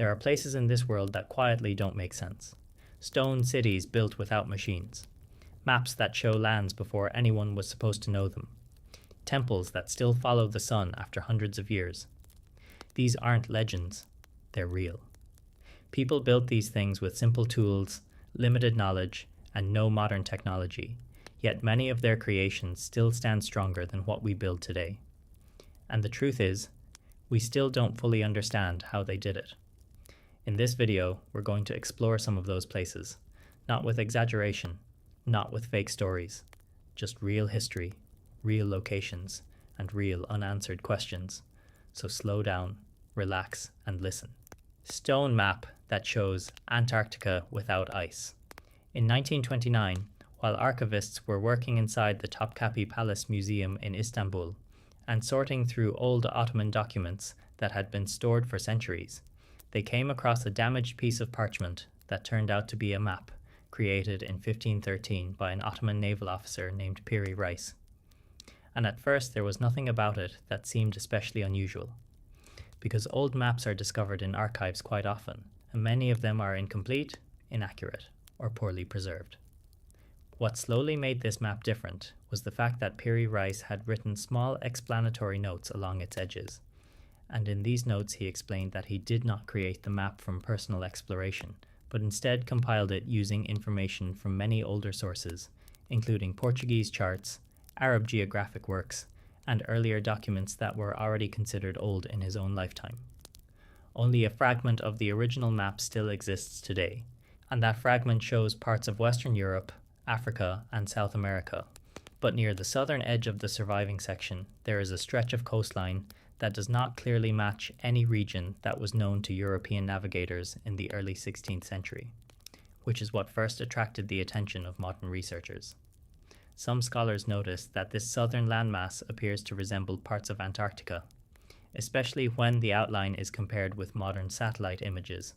There are places in this world that quietly don't make sense. Stone cities built without machines. Maps that show lands before anyone was supposed to know them. Temples that still follow the sun after hundreds of years. These aren't legends, they're real. People built these things with simple tools, limited knowledge, and no modern technology, yet many of their creations still stand stronger than what we build today. And the truth is, we still don't fully understand how they did it. In this video, we're going to explore some of those places, not with exaggeration, not with fake stories, just real history, real locations, and real unanswered questions. So slow down, relax, and listen. Stone map that shows Antarctica without ice. In 1929, while archivists were working inside the Topkapi Palace Museum in Istanbul and sorting through old Ottoman documents that had been stored for centuries, they came across a damaged piece of parchment that turned out to be a map created in 1513 by an Ottoman naval officer named Piri Reis. And at first there was nothing about it that seemed especially unusual, because old maps are discovered in archives quite often, and many of them are incomplete, inaccurate, or poorly preserved. What slowly made this map different was the fact that Piri Reis had written small explanatory notes along its edges, and in these notes he explained that he did not create the map from personal exploration, but instead compiled it using information from many older sources, including Portuguese charts, Arab geographic works, and earlier documents that were already considered old in his own lifetime. Only a fragment of the original map still exists today, and that fragment shows parts of Western Europe, Africa, and South America. But near the southern edge of the surviving section, there is a stretch of coastline that does not clearly match any region that was known to European navigators in the early 16th century, which is what first attracted the attention of modern researchers. Some scholars noticed that this southern landmass appears to resemble parts of Antarctica, especially when the outline is compared with modern satellite images,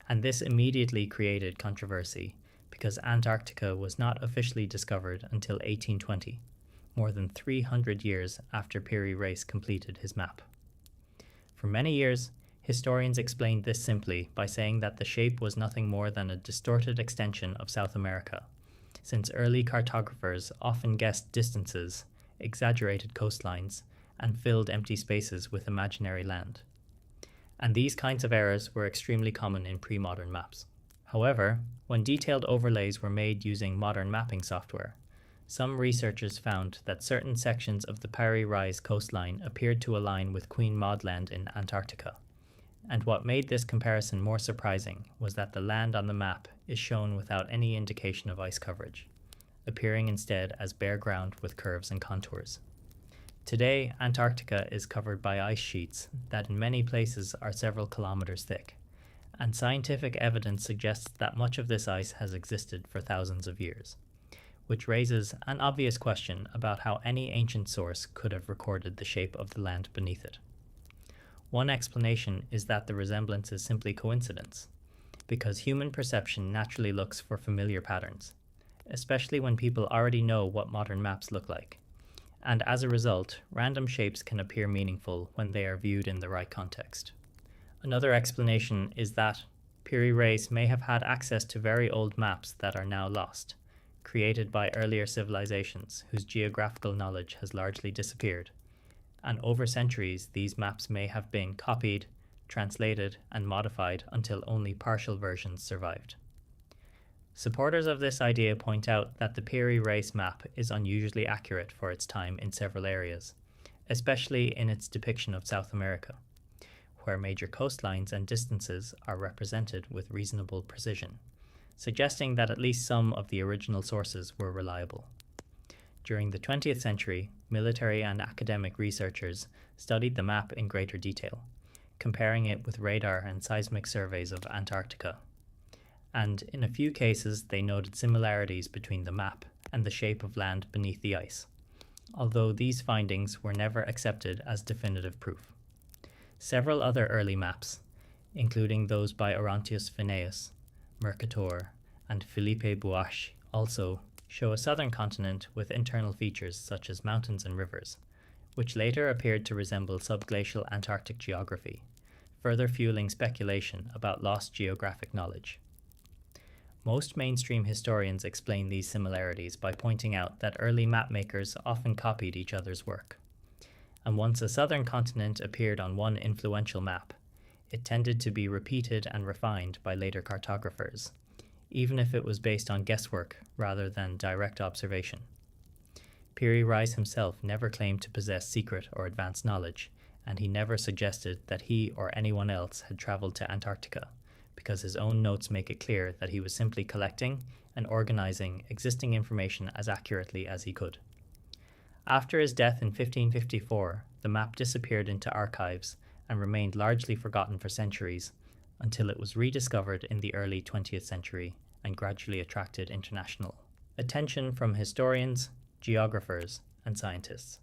and this immediately created controversy because Antarctica was not officially discovered until 1820, more than 300 years after Piri Reis completed his map. For many years, historians explained this simply by saying that the shape was nothing more than a distorted extension of South America, since early cartographers often guessed distances, exaggerated coastlines, and filled empty spaces with imaginary land. And these kinds of errors were extremely common in pre-modern maps. However, when detailed overlays were made using modern mapping software, some researchers found that certain sections of the Piri Reis coastline appeared to align with Queen Maud Land in Antarctica. And what made this comparison more surprising was that the land on the map is shown without any indication of ice coverage, appearing instead as bare ground with curves and contours. Today, Antarctica is covered by ice sheets that in many places are several kilometers thick, and scientific evidence suggests that much of this ice has existed for thousands of years, which raises an obvious question about how any ancient source could have recorded the shape of the land beneath it. One explanation is that the resemblance is simply coincidence, because human perception naturally looks for familiar patterns, especially when people already know what modern maps look like. And as a result, random shapes can appear meaningful when they are viewed in the right context. Another explanation is that Piri Reis may have had access to very old maps that are now lost, created by earlier civilizations whose geographical knowledge has largely disappeared. And over centuries, these maps may have been copied, translated, and modified until only partial versions survived. Supporters of this idea point out that the Piri Reis map is unusually accurate for its time in several areas, especially in its depiction of South America, where major coastlines and distances are represented with reasonable precision, suggesting that at least some of the original sources were reliable. During the 20th century, military and academic researchers studied the map in greater detail, comparing it with radar and seismic surveys of Antarctica. And in a few cases, they noted similarities between the map and the shape of land beneath the ice, although these findings were never accepted as definitive proof. Several other early maps, including those by Orontius Phineus, Mercator, and Philippe Bouache, also show a southern continent with internal features such as mountains and rivers, which later appeared to resemble subglacial Antarctic geography, further fueling speculation about lost geographic knowledge. Most mainstream historians explain these similarities by pointing out that early mapmakers often copied each other's work. And once a southern continent appeared on one influential map, it tended to be repeated and refined by later cartographers, even if it was based on guesswork rather than direct observation. Piri Reis himself never claimed to possess secret or advanced knowledge, and he never suggested that he or anyone else had traveled to Antarctica, because his own notes make it clear that he was simply collecting and organizing existing information as accurately as he could. After his death in 1554, the map disappeared into archives and remained largely forgotten for centuries, until it was rediscovered in the early 20th century and gradually attracted international attention from historians, geographers, and scientists.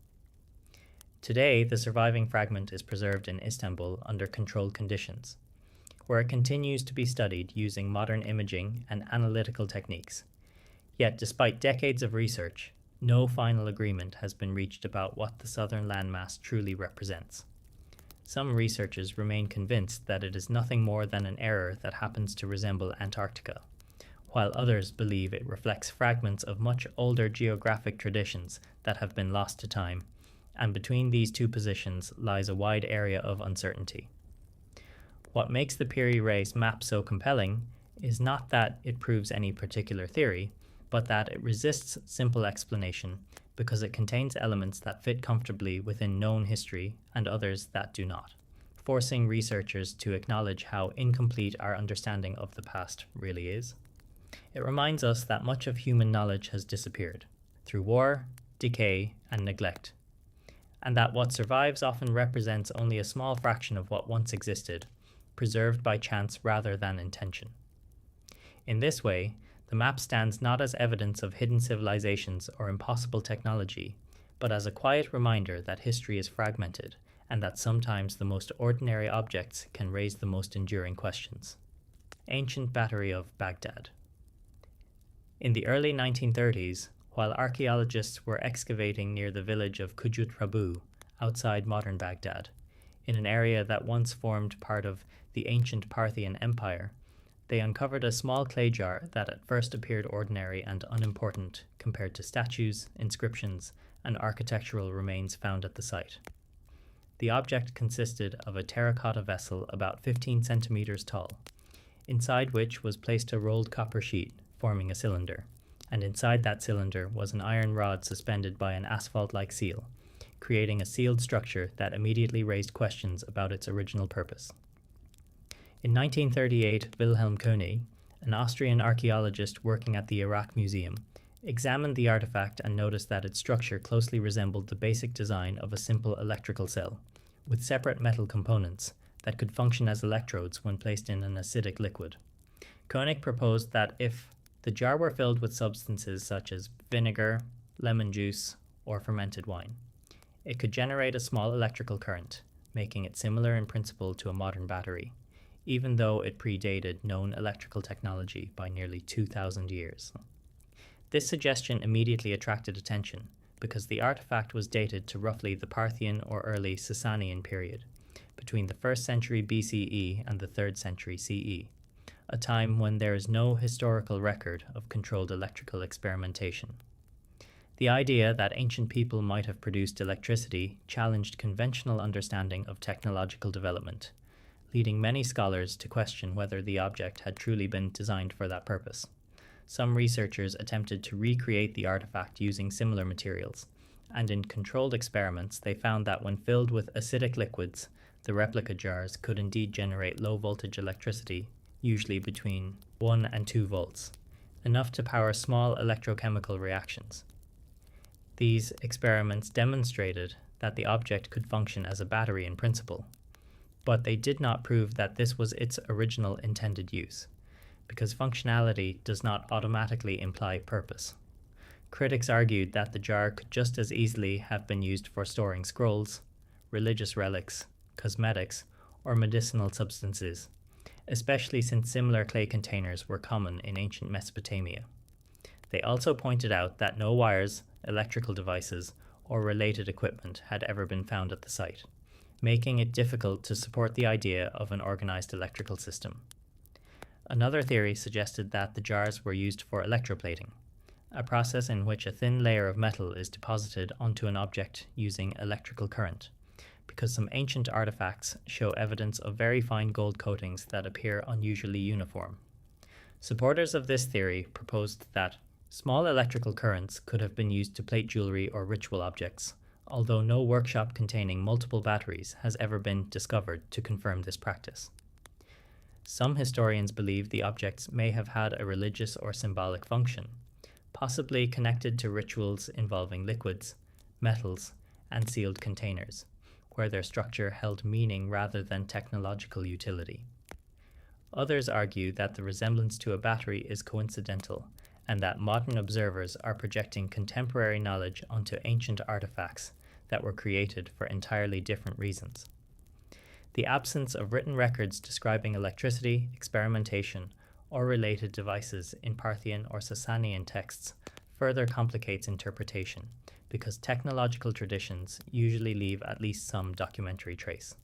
Today, the surviving fragment is preserved in Istanbul under controlled conditions, where it continues to be studied using modern imaging and analytical techniques. Yet, despite decades of research, no final agreement has been reached about what the southern landmass truly represents. Some researchers remain convinced that it is nothing more than an error that happens to resemble Antarctica, while others believe it reflects fragments of much older geographic traditions that have been lost to time, and between these two positions lies a wide area of uncertainty. What makes the Piri Reis map so compelling is not that it proves any particular theory, but that it resists simple explanation because it contains elements that fit comfortably within known history and others that do not, forcing researchers to acknowledge how incomplete our understanding of the past really is. It reminds us that much of human knowledge has disappeared through war, decay, and neglect, and that what survives often represents only a small fraction of what once existed, preserved by chance rather than intention. In this way, the map stands not as evidence of hidden civilizations or impossible technology, but as a quiet reminder that history is fragmented and that sometimes the most ordinary objects can raise the most enduring questions. Ancient Battery of Baghdad. In the early 1930s, while archaeologists were excavating near the village of Kujut Rabu, outside modern Baghdad, in an area that once formed part of the ancient Parthian Empire, they uncovered a small clay jar that at first appeared ordinary and unimportant compared to statues, inscriptions, and architectural remains found at the site. The object consisted of a terracotta vessel about 15 centimeters tall, inside which was placed a rolled copper sheet forming a cylinder, and inside that cylinder was an iron rod suspended by an asphalt-like seal, creating a sealed structure that immediately raised questions about its original purpose. In 1938, Wilhelm König, an Austrian archaeologist working at the Iraq Museum, examined the artifact and noticed that its structure closely resembled the basic design of a simple electrical cell, with separate metal components that could function as electrodes when placed in an acidic liquid. König proposed that if the jar were filled with substances such as vinegar, lemon juice, or fermented wine, it could generate a small electrical current, making it similar in principle to a modern battery, even though it predated known electrical technology by nearly 2,000 years. This suggestion immediately attracted attention because the artifact was dated to roughly the Parthian or early Sasanian period, between the 1st century BCE and the 3rd century CE, a time when there is no historical record of controlled electrical experimentation. The idea that ancient people might have produced electricity challenged conventional understanding of technological development, leading many scholars to question whether the object had truly been designed for that purpose. Some researchers attempted to recreate the artifact using similar materials, and in controlled experiments they found that when filled with acidic liquids, the replica jars could indeed generate low-voltage electricity, usually between 1 and 2 volts, enough to power small electrochemical reactions. These experiments demonstrated that the object could function as a battery in principle, but they did not prove that this was its original intended use, because functionality does not automatically imply purpose. Critics argued that the jar could just as easily have been used for storing scrolls, religious relics, cosmetics, or medicinal substances, especially since similar clay containers were common in ancient Mesopotamia. They also pointed out that no wires, electrical devices, or related equipment had ever been found at the site, making it difficult to support the idea of an organized electrical system. Another theory suggested that the jars were used for electroplating, a process in which a thin layer of metal is deposited onto an object using electrical current, because some ancient artifacts show evidence of very fine gold coatings that appear unusually uniform. Supporters of this theory proposed that small electrical currents could have been used to plate jewelry or ritual objects, although no workshop containing multiple batteries has ever been discovered to confirm this practice. Some historians believe the objects may have had a religious or symbolic function, possibly connected to rituals involving liquids, metals, and sealed containers, where their structure held meaning rather than technological utility. Others argue that the resemblance to a battery is coincidental, and that modern observers are projecting contemporary knowledge onto ancient artifacts that were created for entirely different reasons. The absence of written records describing electricity, experimentation, or related devices in Parthian or Sasanian texts further complicates interpretation, because technological traditions usually leave at least some documentary trace.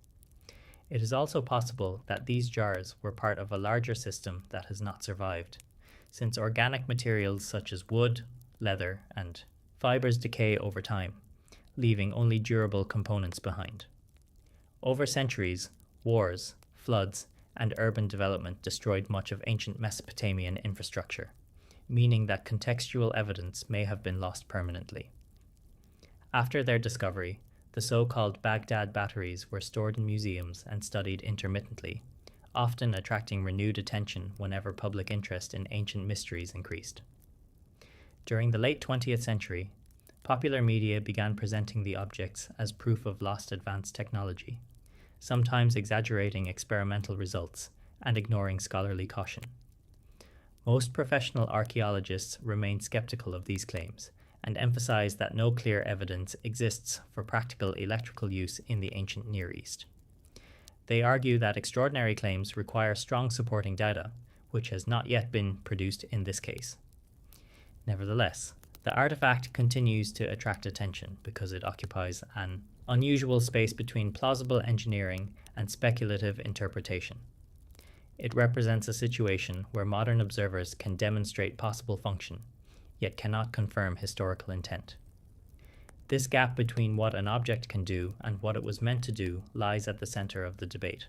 It is also possible that these jars were part of a larger system that has not survived, since organic materials such as wood, leather, and fibers decay over time, leaving only durable components behind. Over centuries, wars, floods, and urban development destroyed much of ancient Mesopotamian infrastructure, meaning that contextual evidence may have been lost permanently. After their discovery, the so-called Baghdad batteries were stored in museums and studied intermittently, often attracting renewed attention whenever public interest in ancient mysteries increased. During the late 20th century, popular media began presenting the objects as proof of lost advanced technology, sometimes exaggerating experimental results and ignoring scholarly caution. Most professional archaeologists remain skeptical of these claims and emphasize that no clear evidence exists for practical electrical use in the ancient Near East. They argue that extraordinary claims require strong supporting data, which has not yet been produced in this case. Nevertheless, the artifact continues to attract attention because it occupies an unusual space between plausible engineering and speculative interpretation. It represents a situation where modern observers can demonstrate possible function, yet cannot confirm historical intent. This gap between what an object can do and what it was meant to do lies at the center of the debate.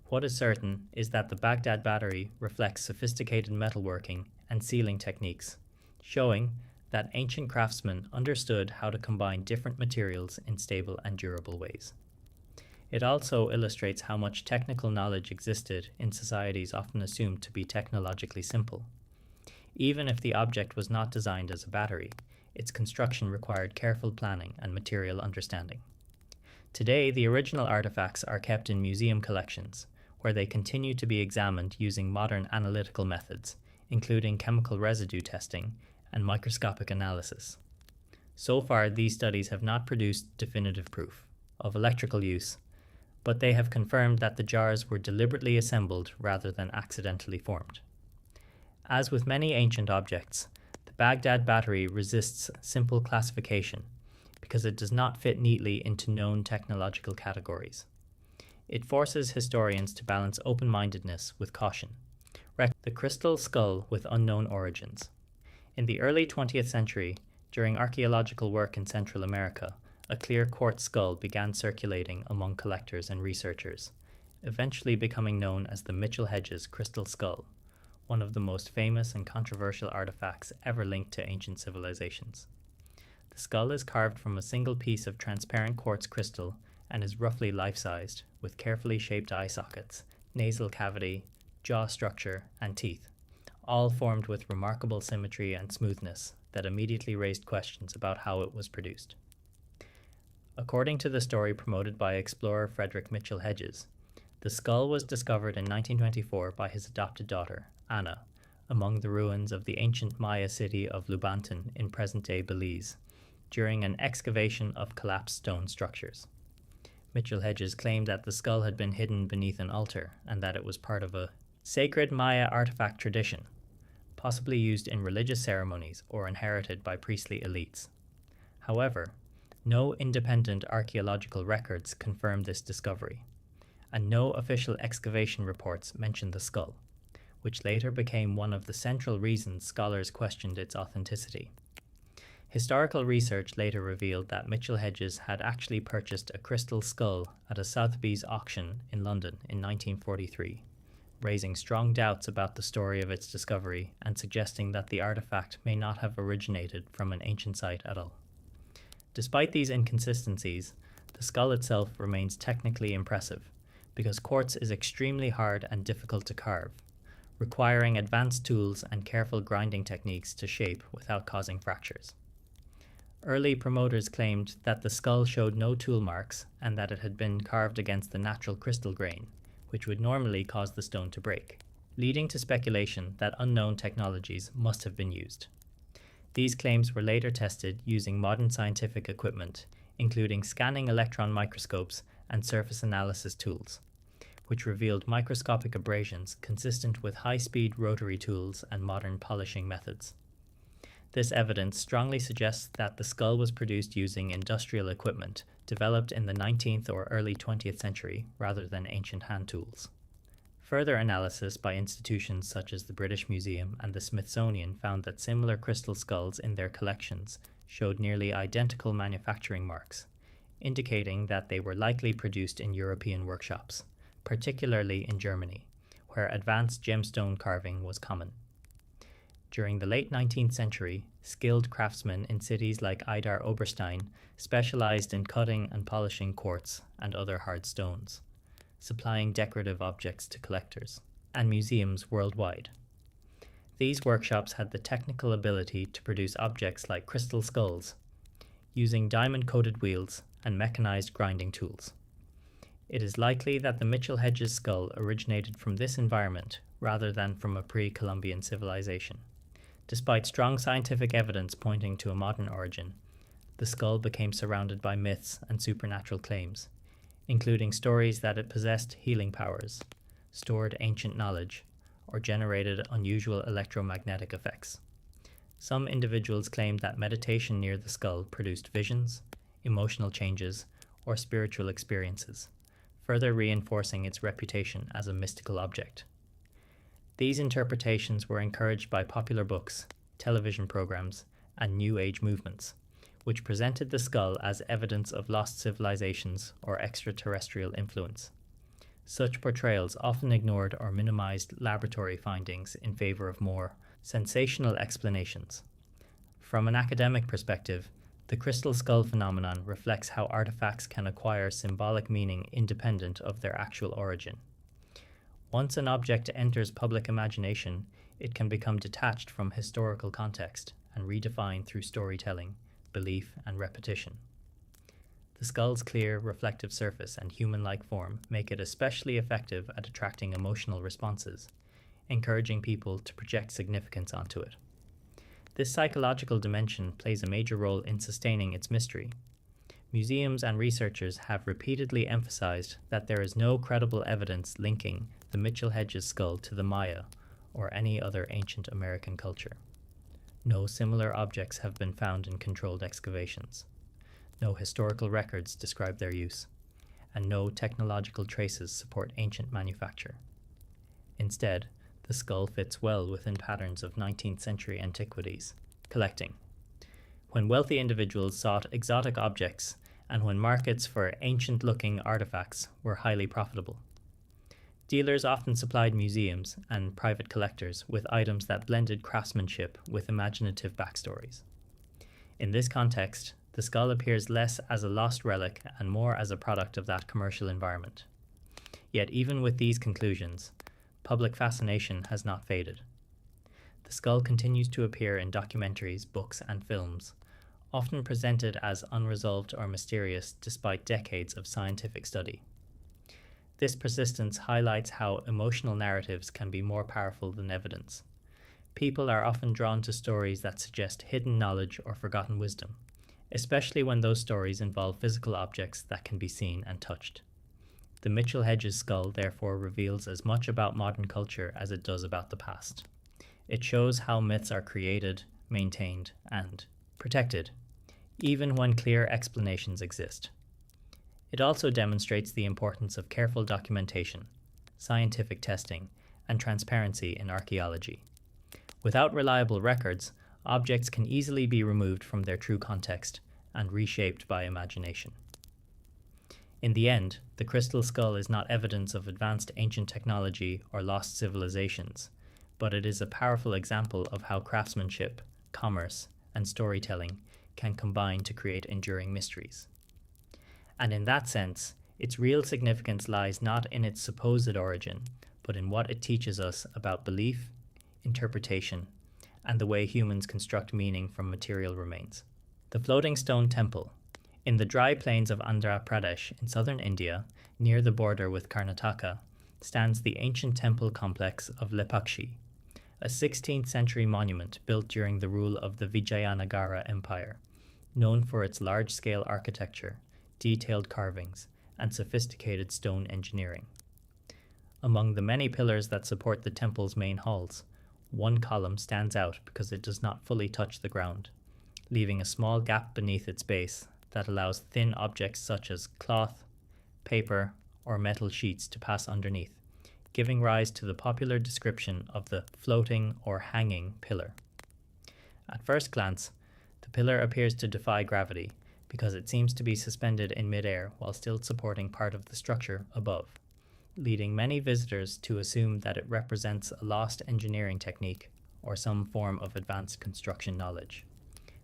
What is certain is that the Baghdad battery reflects sophisticated metalworking and sealing techniques, showing that ancient craftsmen understood how to combine different materials in stable and durable ways. It also illustrates how much technical knowledge existed in societies often assumed to be technologically simple. Even if the object was not designed as a battery, its construction required careful planning and material understanding. Today, the original artifacts are kept in museum collections, where they continue to be examined using modern analytical methods, including chemical residue testing and microscopic analysis. So far, these studies have not produced definitive proof of electrical use, but they have confirmed that the jars were deliberately assembled rather than accidentally formed. As with many ancient objects, the Baghdad battery resists simple classification because it does not fit neatly into known technological categories. It forces historians to balance open-mindedness with caution. The crystal skull with unknown origins. In the early 20th century, during archaeological work in Central America, a clear quartz skull began circulating among collectors and researchers, eventually becoming known as the Mitchell-Hedges crystal skull, one of the most famous and controversial artifacts ever linked to ancient civilizations. The skull is carved from a single piece of transparent quartz crystal and is roughly life-sized, with carefully shaped eye sockets, nasal cavity, jaw structure, and teeth, all formed with remarkable symmetry and smoothness that immediately raised questions about how it was produced. According to the story promoted by explorer Frederick Mitchell Hedges, the skull was discovered in 1924 by his adopted daughter, Anna, among the ruins of the ancient Maya city of Lubantan in present-day Belize, during an excavation of collapsed stone structures. Mitchell Hedges claimed that the skull had been hidden beneath an altar and that it was part of a sacred Maya artifact tradition, possibly used in religious ceremonies or inherited by priestly elites. However, No independent archaeological records confirm this discovery, and no official excavation reports mention the skull, which later became one of the central reasons scholars questioned its authenticity. Historical research later revealed that Mitchell Hedges had actually purchased a crystal skull at a Sotheby's auction in London in 1943, raising strong doubts about the story of its discovery and suggesting that the artifact may not have originated from an ancient site at all. Despite these inconsistencies, the skull itself remains technically impressive, because quartz is extremely hard and difficult to carve, requiring advanced tools and careful grinding techniques to shape without causing fractures. Early promoters claimed that the skull showed no tool marks and that it had been carved against the natural crystal grain, which would normally cause the stone to break, leading to speculation that unknown technologies must have been used. These claims were later tested using modern scientific equipment, including scanning electron microscopes and surface analysis tools, which revealed microscopic abrasions consistent with high-speed rotary tools and modern polishing methods. This evidence strongly suggests that the skull was produced using industrial equipment developed in the 19th or early 20th century rather than ancient hand tools. Further analysis by institutions such as the British Museum and the Smithsonian found that similar crystal skulls in their collections showed nearly identical manufacturing marks, indicating that they were likely produced in European workshops, particularly in Germany, where advanced gemstone carving was common. During the late 19th century, skilled craftsmen in cities like Idar Oberstein specialized in cutting and polishing quartz and other hard stones, supplying decorative objects to collectors and museums worldwide. These workshops had the technical ability to produce objects like crystal skulls, using diamond-coated wheels and mechanized grinding tools. It is likely that the Mitchell Hedges skull originated from this environment rather than from a pre-Columbian civilization. Despite strong scientific evidence pointing to a modern origin, the skull became surrounded by myths and supernatural claims, including stories that it possessed healing powers, stored ancient knowledge, or generated unusual electromagnetic effects. Some individuals claimed that meditation near the skull produced visions, emotional changes, or spiritual experiences, further reinforcing its reputation as a mystical object. These interpretations were encouraged by popular books, television programs, and New Age movements, which presented the skull as evidence of lost civilizations or extraterrestrial influence. Such portrayals often ignored or minimized laboratory findings in favor of more sensational explanations. From an academic perspective, the crystal skull phenomenon reflects how artifacts can acquire symbolic meaning independent of their actual origin. Once an object enters public imagination, it can become detached from historical context and redefined through storytelling, belief, and repetition. The skull's clear, reflective surface and human-like form make it especially effective at attracting emotional responses, encouraging people to project significance onto it. This psychological dimension plays a major role in sustaining its mystery. Museums and researchers have repeatedly emphasized that there is no credible evidence linking the Mitchell Hedges skull to the Maya or any other ancient American culture. No similar objects have been found in controlled excavations. No historical records describe their use, and no technological traces support ancient manufacture. Instead, the skull fits well within patterns of 19th century antiquities, collecting. When wealthy individuals sought exotic objects and when markets for ancient-looking artifacts were highly profitable. Dealers often supplied museums and private collectors with items that blended craftsmanship with imaginative backstories. In this context, the skull appears less as a lost relic and more as a product of that commercial environment. Yet even with these conclusions, public fascination has not faded. The skull continues to appear in documentaries, books, and films, often presented as unresolved or mysterious despite decades of scientific study. This persistence highlights how emotional narratives can be more powerful than evidence. People are often drawn to stories that suggest hidden knowledge or forgotten wisdom, especially when those stories involve physical objects that can be seen and touched. The Mitchell Hedges skull therefore reveals as much about modern culture as it does about the past. It shows how myths are created, maintained, and protected, even when clear explanations exist. It also demonstrates the importance of careful documentation, scientific testing, and transparency in archaeology. Without reliable records, objects can easily be removed from their true context and reshaped by imagination. In the end, the crystal skull is not evidence of advanced ancient technology or lost civilizations, but it is a powerful example of how craftsmanship, commerce, and storytelling can combine to create enduring mysteries. And in that sense, its real significance lies not in its supposed origin, but in what it teaches us about belief, interpretation, and the way humans construct meaning from material remains. The floating stone temple. In the dry plains of Andhra Pradesh in southern India, near the border with Karnataka, stands the ancient temple complex of Lepakshi, a 16th century monument built during the rule of the Vijayanagara Empire, known for its large-scale architecture, detailed carvings, and sophisticated stone engineering. Among the many pillars that support the temple's main halls, one column stands out because it does not fully touch the ground, leaving a small gap beneath its base that allows thin objects such as cloth, paper, or metal sheets to pass underneath, giving rise to the popular description of the floating or hanging pillar. At first glance, the pillar appears to defy gravity because it seems to be suspended in midair while still supporting part of the structure above, leading many visitors to assume that it represents a lost engineering technique or some form of advanced construction knowledge.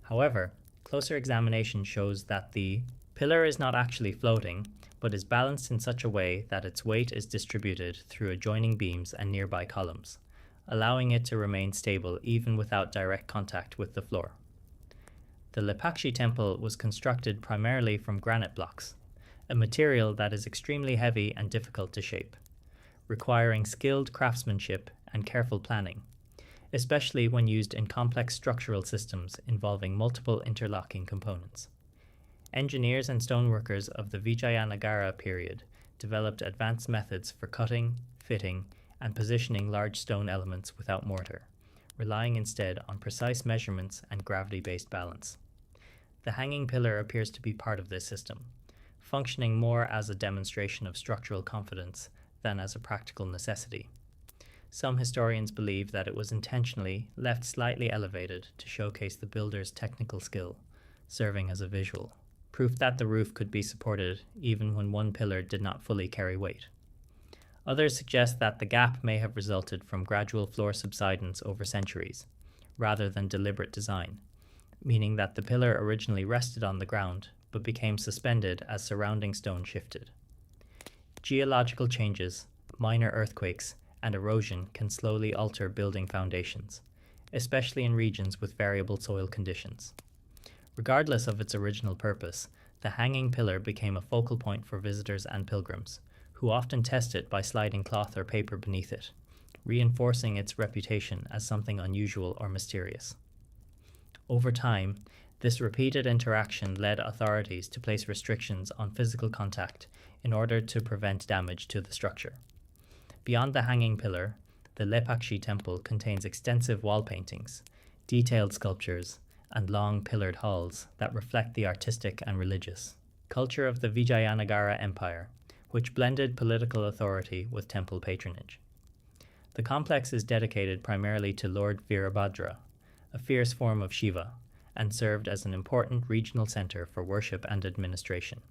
However, closer examination shows that the pillar is not actually floating, but is balanced in such a way that its weight is distributed through adjoining beams and nearby columns, allowing it to remain stable even without direct contact with the floor. The Lepakshi temple was constructed primarily from granite blocks, a material that is extremely heavy and difficult to shape, requiring skilled craftsmanship and careful planning, especially when used in complex structural systems involving multiple interlocking components. Engineers and stoneworkers of the Vijayanagara period developed advanced methods for cutting, fitting, and positioning large stone elements without mortar, relying instead on precise measurements and gravity-based balance. The hanging pillar appears to be part of this system, functioning more as a demonstration of structural confidence than as a practical necessity. Some historians believe that it was intentionally left slightly elevated to showcase the builder's technical skill, serving as a visual, proof that the roof could be supported even when one pillar did not fully carry weight. Others suggest that the gap may have resulted from gradual floor subsidence over centuries, rather than deliberate design, meaning that the pillar originally rested on the ground but became suspended as surrounding stone shifted. Geological changes, minor earthquakes, and erosion can slowly alter building foundations, especially in regions with variable soil conditions. Regardless of its original purpose, the hanging pillar became a focal point for visitors and pilgrims, who often test it by sliding cloth or paper beneath it, reinforcing its reputation as something unusual or mysterious. Over time, this repeated interaction led authorities to place restrictions on physical contact in order to prevent damage to the structure. Beyond the hanging pillar, the Lepakshi temple contains extensive wall paintings, detailed sculptures, and long pillared halls that reflect the artistic and religious culture of the Vijayanagara Empire, which blended political authority with temple patronage. The complex is dedicated primarily to Lord Virabhadra, a fierce form of Shiva, and served as an important regional center for worship and administration.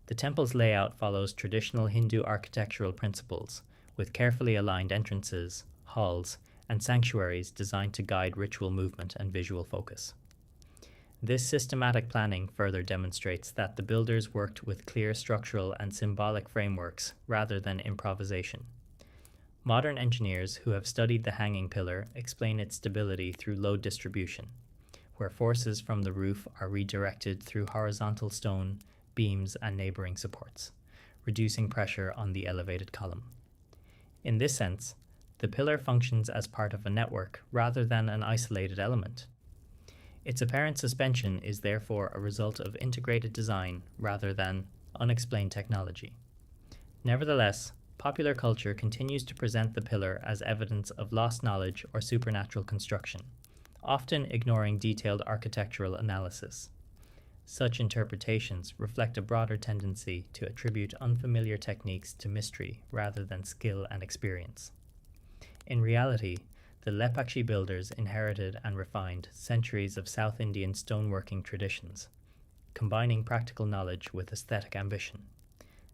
The temple's layout follows traditional Hindu architectural principles, with carefully aligned entrances, halls, and sanctuaries designed to guide ritual movement and visual focus. This systematic planning further demonstrates that the builders worked with clear structural and symbolic frameworks rather than improvisation. Modern engineers who have studied the hanging pillar explain its stability through load distribution, where forces from the roof are redirected through horizontal stone, beams, and neighboring supports, reducing pressure on the elevated column. In this sense, the pillar functions as part of a network rather than an isolated element. Its apparent suspension is therefore a result of integrated design rather than unexplained technology. Nevertheless, popular culture continues to present the pillar as evidence of lost knowledge or supernatural construction, often ignoring detailed architectural analysis. Such interpretations reflect a broader tendency to attribute unfamiliar techniques to mystery rather than skill and experience. In reality, the Lepakshi builders inherited and refined centuries of South Indian stoneworking traditions, combining practical knowledge with aesthetic ambition.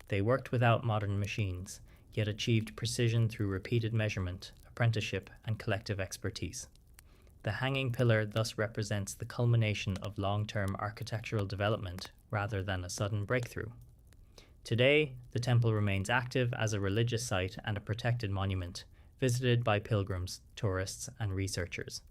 They worked without modern machines, yet achieved precision through repeated measurement, apprenticeship, and collective expertise. The hanging pillar thus represents the culmination of long-term architectural development rather than a sudden breakthrough. Today, the temple remains active as a religious site and a protected monument, visited by pilgrims, tourists, and researchers.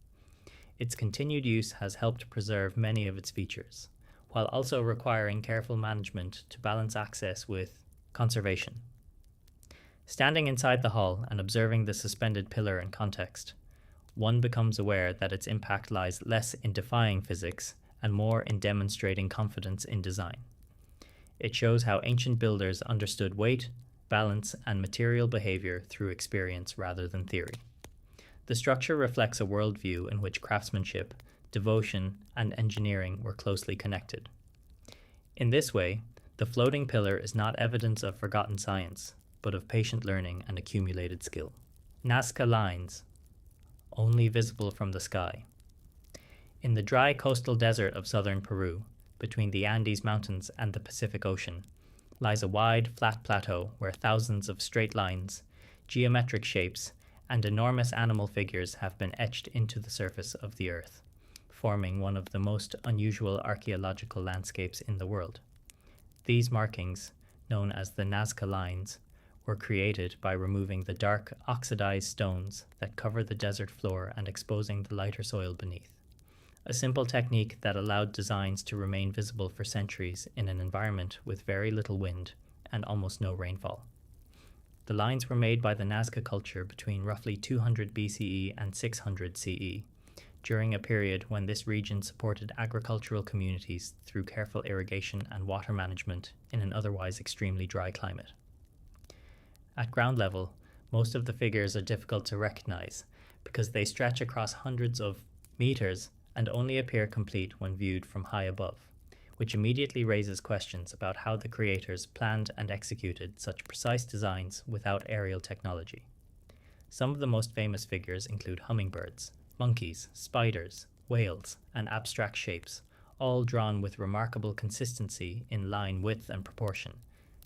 Its continued use has helped preserve many of its features, while also requiring careful management to balance access with conservation. Standing inside the hall and observing the suspended pillar in context, one becomes aware that its impact lies less in defying physics and more in demonstrating confidence in design. It shows how ancient builders understood weight, balance, and material behavior through experience rather than theory. The structure reflects a worldview in which craftsmanship, devotion, and engineering were closely connected. In this way, the floating pillar is not evidence of forgotten science, but of patient learning and accumulated skill. Nazca lines, only visible from the sky. In the dry coastal desert of southern Peru, between the Andes Mountains and the Pacific Ocean, lies a wide, flat plateau where thousands of straight lines, geometric shapes, and enormous animal figures have been etched into the surface of the earth, forming one of the most unusual archaeological landscapes in the world. These markings, known as the Nazca lines, were created by removing the dark, oxidized stones that cover the desert floor and exposing the lighter soil beneath. A simple technique that allowed designs to remain visible for centuries in an environment with very little wind and almost no rainfall. The lines were made by the Nazca culture between roughly 200 BCE and 600 CE, during a period when this region supported agricultural communities through careful irrigation and water management in an otherwise extremely dry climate. At ground level, most of the figures are difficult to recognize because they stretch across hundreds of meters and only appear complete when viewed from high above, which immediately raises questions about how the creators planned and executed such precise designs without aerial technology. Some of the most famous figures include hummingbirds, monkeys, spiders, whales, and abstract shapes, all drawn with remarkable consistency in line, width, and proportion,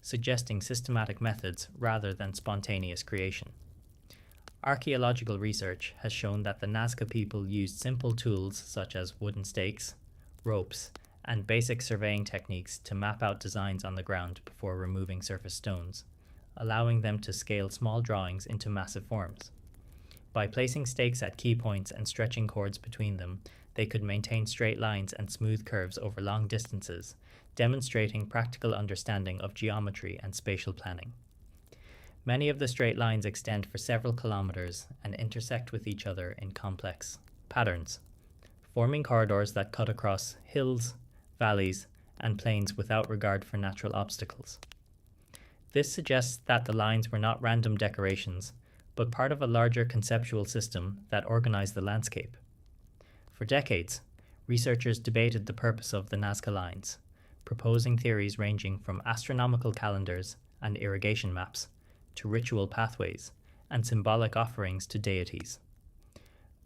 suggesting systematic methods rather than spontaneous creation. Archaeological research has shown that the Nazca people used simple tools such as wooden stakes, ropes, and basic surveying techniques to map out designs on the ground before removing surface stones, allowing them to scale small drawings into massive forms. By placing stakes at key points and stretching cords between them, they could maintain straight lines and smooth curves over long distances, demonstrating practical understanding of geometry and spatial planning. Many of the straight lines extend for several kilometers and intersect with each other in complex patterns, forming corridors that cut across hills, valleys, and plains without regard for natural obstacles. This suggests that the lines were not random decorations, but part of a larger conceptual system that organized the landscape. For decades, researchers debated the purpose of the Nazca lines, proposing theories ranging from astronomical calendars and irrigation maps to ritual pathways and symbolic offerings to deities.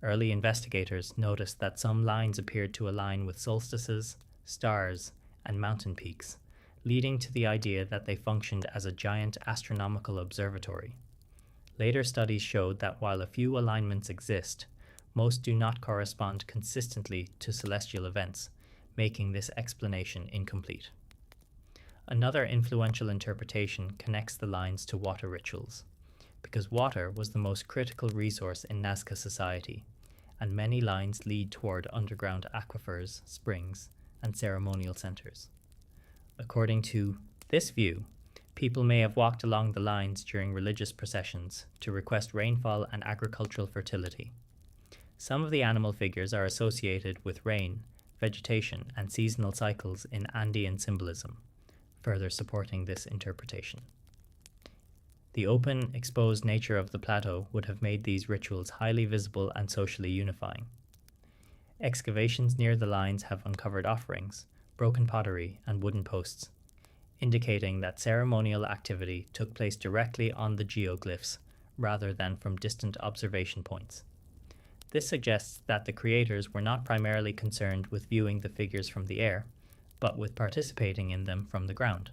Early investigators noticed that some lines appeared to align with solstices, stars, and mountain peaks, leading to the idea that they functioned as a giant astronomical observatory. Later studies showed that while a few alignments exist, most do not correspond consistently to celestial events, making this explanation incomplete. Another influential interpretation connects the lines to water rituals, because water was the most critical resource in Nazca society, and many lines lead toward underground aquifers, springs, and ceremonial centers. According to this view, people may have walked along the lines during religious processions to request rainfall and agricultural fertility. Some of the animal figures are associated with rain, vegetation, and seasonal cycles in Andean symbolism, further supporting this interpretation. The open, exposed nature of the plateau would have made these rituals highly visible and socially unifying. Excavations near the lines have uncovered offerings, broken pottery, and wooden posts, indicating that ceremonial activity took place directly on the geoglyphs rather than from distant observation points. This suggests that the creators were not primarily concerned with viewing the figures from the air, but with participating in them from the ground.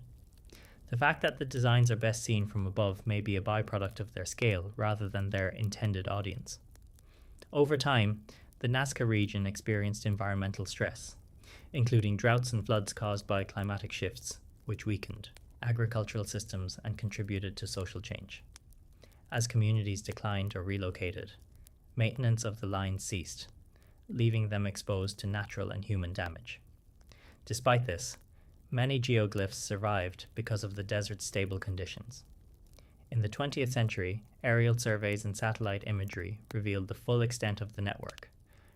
The fact that the designs are best seen from above may be a byproduct of their scale rather than their intended audience. Over time, the Nazca region experienced environmental stress, including droughts and floods caused by climatic shifts, which weakened agricultural systems and contributed to social change. As communities declined or relocated, maintenance of the lines ceased, leaving them exposed to natural and human damage. Despite this, many geoglyphs survived because of the desert's stable conditions. In the 20th century, aerial surveys and satellite imagery revealed the full extent of the network,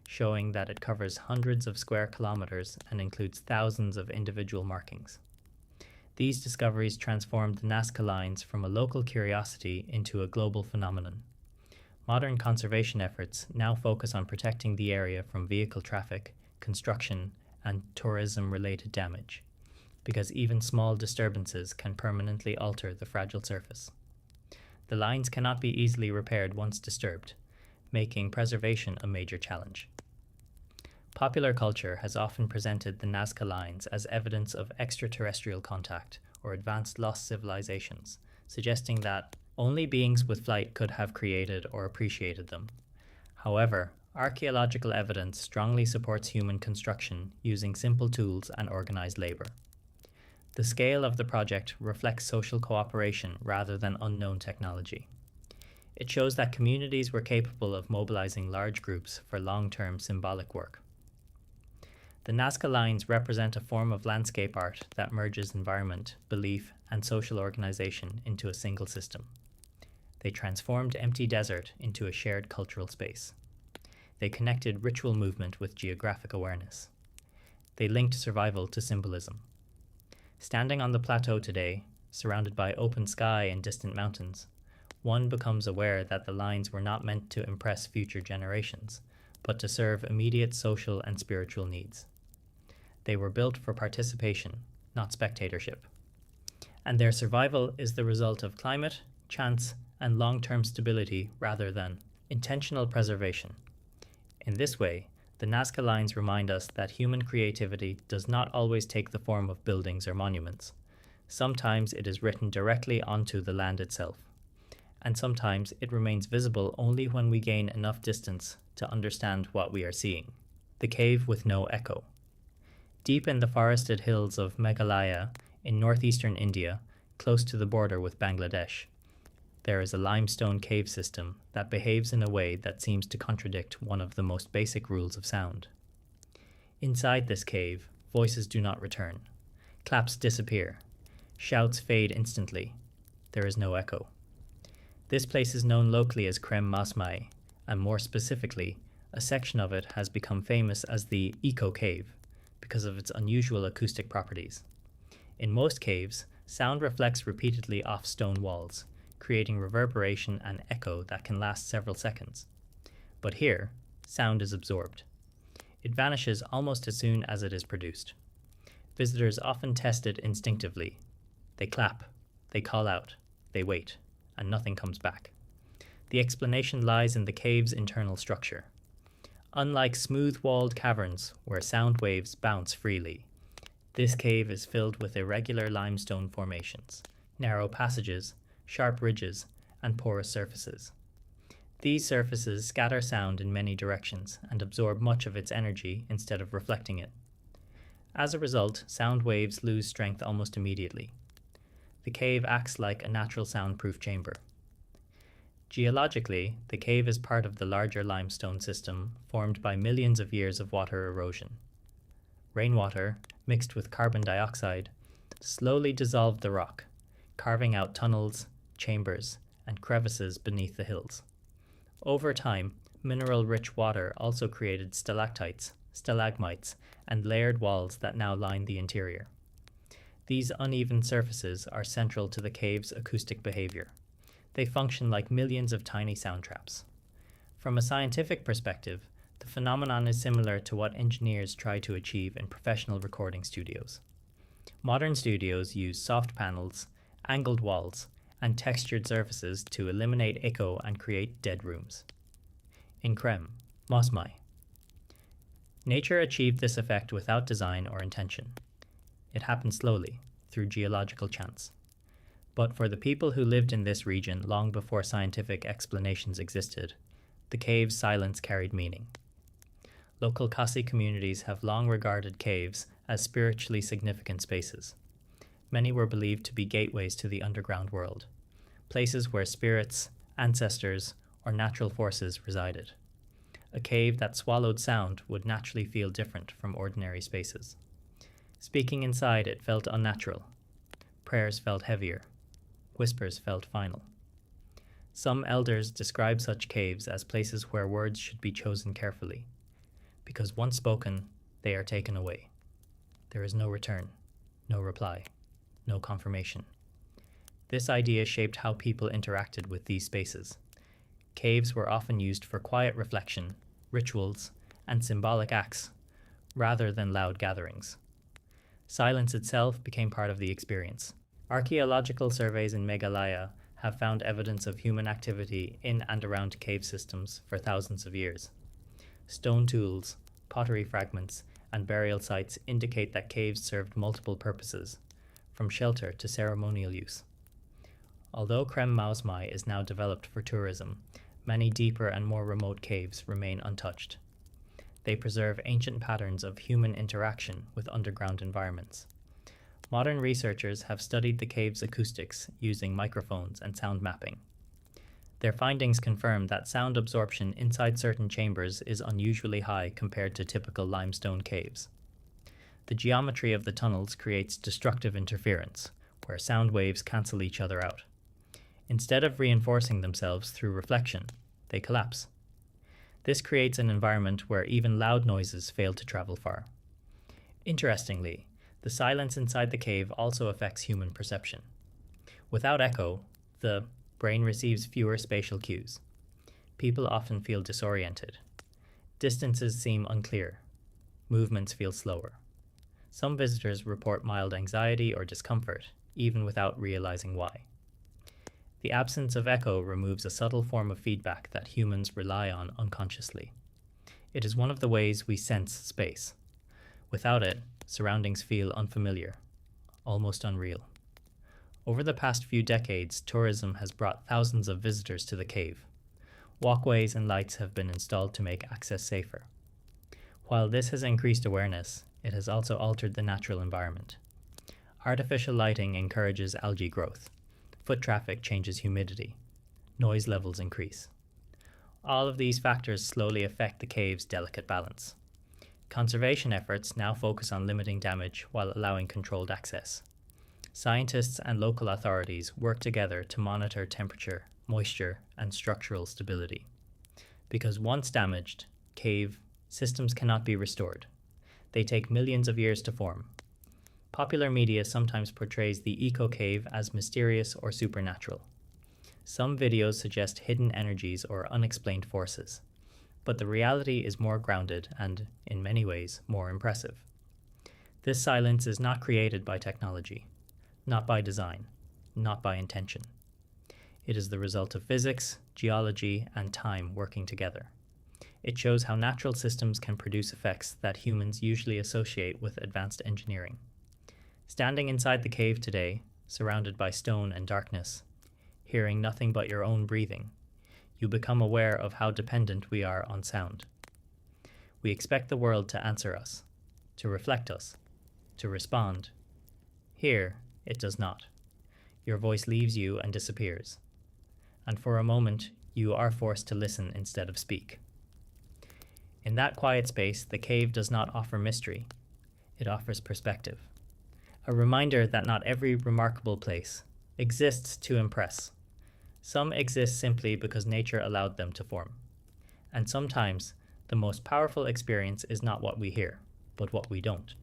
showing that it covers hundreds of square kilometers and includes thousands of individual markings. These discoveries transformed the Nazca lines from a local curiosity into a global phenomenon. Modern conservation efforts now focus on protecting the area from vehicle traffic, construction, and tourism-related damage, because even small disturbances can permanently alter the fragile surface. The lines cannot be easily repaired once disturbed, making preservation a major challenge. Popular culture has often presented the Nazca lines as evidence of extraterrestrial contact or advanced lost civilizations, suggesting that only beings with flight could have created or appreciated them. However, archaeological evidence strongly supports human construction using simple tools and organized labor. The scale of the project reflects social cooperation rather than unknown technology. It shows that communities were capable of mobilizing large groups for long-term symbolic work. The Nazca lines represent a form of landscape art that merges environment, belief, and social organization into a single system. They transformed empty desert into a shared cultural space. They connected ritual movement with geographic awareness. They linked survival to symbolism. Standing on the plateau today, surrounded by open sky and distant mountains, one becomes aware that the lines were not meant to impress future generations, but to serve immediate social and spiritual needs. They were built for participation, not spectatorship. And their survival is the result of climate, chance, and long-term stability rather than intentional preservation. In this way, the Nazca lines remind us that human creativity does not always take the form of buildings or monuments. Sometimes it is written directly onto the land itself, and sometimes it remains visible only when we gain enough distance to understand what we are seeing. The cave with no echo. Deep in the forested hills of Meghalaya in northeastern India, close to the border with Bangladesh, there is a limestone cave system that behaves in a way that seems to contradict one of the most basic rules of sound. Inside this cave, voices do not return. Claps disappear. Shouts fade instantly. There is no echo. This place is known locally as Krem Masmai, and more specifically, a section of it has become famous as the Eco Cave because of its unusual acoustic properties. In most caves, sound reflects repeatedly off stone walls, creating reverberation and echo that can last several seconds. But here, sound is absorbed. It vanishes almost as soon as it is produced. Visitors often test it instinctively. They clap, they call out, they wait, and nothing comes back. The explanation lies in the cave's internal structure. Unlike smooth-walled caverns where sound waves bounce freely, this cave is filled with irregular limestone formations, narrow passages, sharp ridges, and porous surfaces. These surfaces scatter sound in many directions and absorb much of its energy instead of reflecting it. As a result, sound waves lose strength almost immediately. The cave acts like a natural soundproof chamber. Geologically, the cave is part of the larger limestone system formed by millions of years of water erosion. Rainwater, mixed with carbon dioxide, slowly dissolved the rock, carving out tunnels, chambers, and crevices beneath the hills. Over time, mineral-rich water also created stalactites, stalagmites, and layered walls that now line the interior. These uneven surfaces are central to the cave's acoustic behavior. They function like millions of tiny sound traps. From a scientific perspective, The phenomenon is similar to what engineers try to achieve in professional recording studios. Modern studios use soft panels, angled walls, and textured surfaces to eliminate echo and create dead rooms. In Krem, Mosmai. Nature achieved this effect without design or intention. It happened slowly, through geological chance. But for the people who lived in this region long before scientific explanations existed, the cave's silence carried meaning. Local Khasi communities have long regarded caves as spiritually significant spaces. Many were believed to be gateways to the underground world, places where spirits, ancestors, or natural forces resided. A cave that swallowed sound would naturally feel different from ordinary spaces. Speaking inside it felt unnatural. Prayers felt heavier. Whispers felt final. Some elders describe such caves as places where words should be chosen carefully, because once spoken, they are taken away. There is no return, no reply, no confirmation. This idea shaped how people interacted with these spaces. Caves were often used for quiet reflection, rituals, and symbolic acts, rather than loud gatherings. Silence itself became part of the experience. Archaeological surveys in Meghalaya have found evidence of human activity in and around cave systems for thousands of years. Stone tools, pottery fragments, and burial sites indicate that caves served multiple purposes, from shelter to ceremonial use. Although Krem Mausmai is now developed for tourism, many deeper and more remote caves remain untouched. They preserve ancient patterns of human interaction with underground environments. Modern researchers have studied the cave's acoustics using microphones and sound mapping. Their findings confirm that sound absorption inside certain chambers is unusually high compared to typical limestone caves. The geometry of the tunnels creates destructive interference, where sound waves cancel each other out. Instead of reinforcing themselves through reflection, they collapse. This creates an environment where even loud noises fail to travel far. Interestingly, the silence inside the cave also affects human perception. Without echo, the brain receives fewer spatial cues. People often feel disoriented. Distances seem unclear. Movements feel slower. Some visitors report mild anxiety or discomfort, even without realizing why. The absence of echo removes a subtle form of feedback that humans rely on unconsciously. It is one of the ways we sense space. Without it, surroundings feel unfamiliar, almost unreal. Over the past few decades, tourism has brought thousands of visitors to the cave. Walkways and lights have been installed to make access safer. While this has increased awareness, it has also altered the natural environment. Artificial lighting encourages algae growth. Foot traffic changes humidity. Noise levels increase. All of these factors slowly affect the cave's delicate balance. Conservation efforts now focus on limiting damage while allowing controlled access. Scientists and local authorities work together to monitor temperature, moisture, and structural stability. Because once damaged, cave systems cannot be restored. They take millions of years to form. Popular media sometimes portrays the eco-cave as mysterious or supernatural. Some videos suggest hidden energies or unexplained forces, but the reality is more grounded and, in many ways, more impressive. This silence is not created by technology, not by design, not by intention. It is the result of physics, geology, and time working together. It shows how natural systems can produce effects that humans usually associate with advanced engineering. Standing inside the cave today, surrounded by stone and darkness, hearing nothing but your own breathing, you become aware of how dependent we are on sound. We expect the world to answer us, to reflect us, to respond. Here, it does not. Your voice leaves you and disappears. And for a moment, you are forced to listen instead of speak. In that quiet space, the cave does not offer mystery. It offers perspective. A reminder that not every remarkable place exists to impress. Some exist simply because nature allowed them to form. And sometimes, the most powerful experience is not what we hear, but what we don't.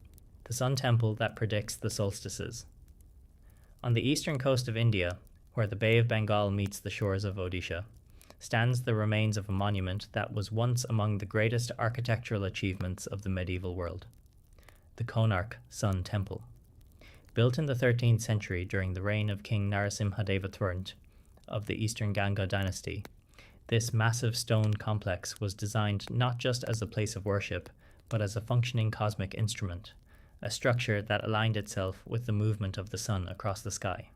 The sun temple that predicts the solstices. On the eastern coast of India, where the Bay of Bengal meets the shores of Odisha, stands the remains of a monument that was once among the greatest architectural achievements of the medieval world, the Konark Sun Temple. Built in the 13th century during the reign of King Narasimhadeva III of the Eastern Ganga dynasty, this massive stone complex was designed not just as a place of worship, but as a functioning cosmic instrument, a structure that aligned itself with the movement of the sun across the sky.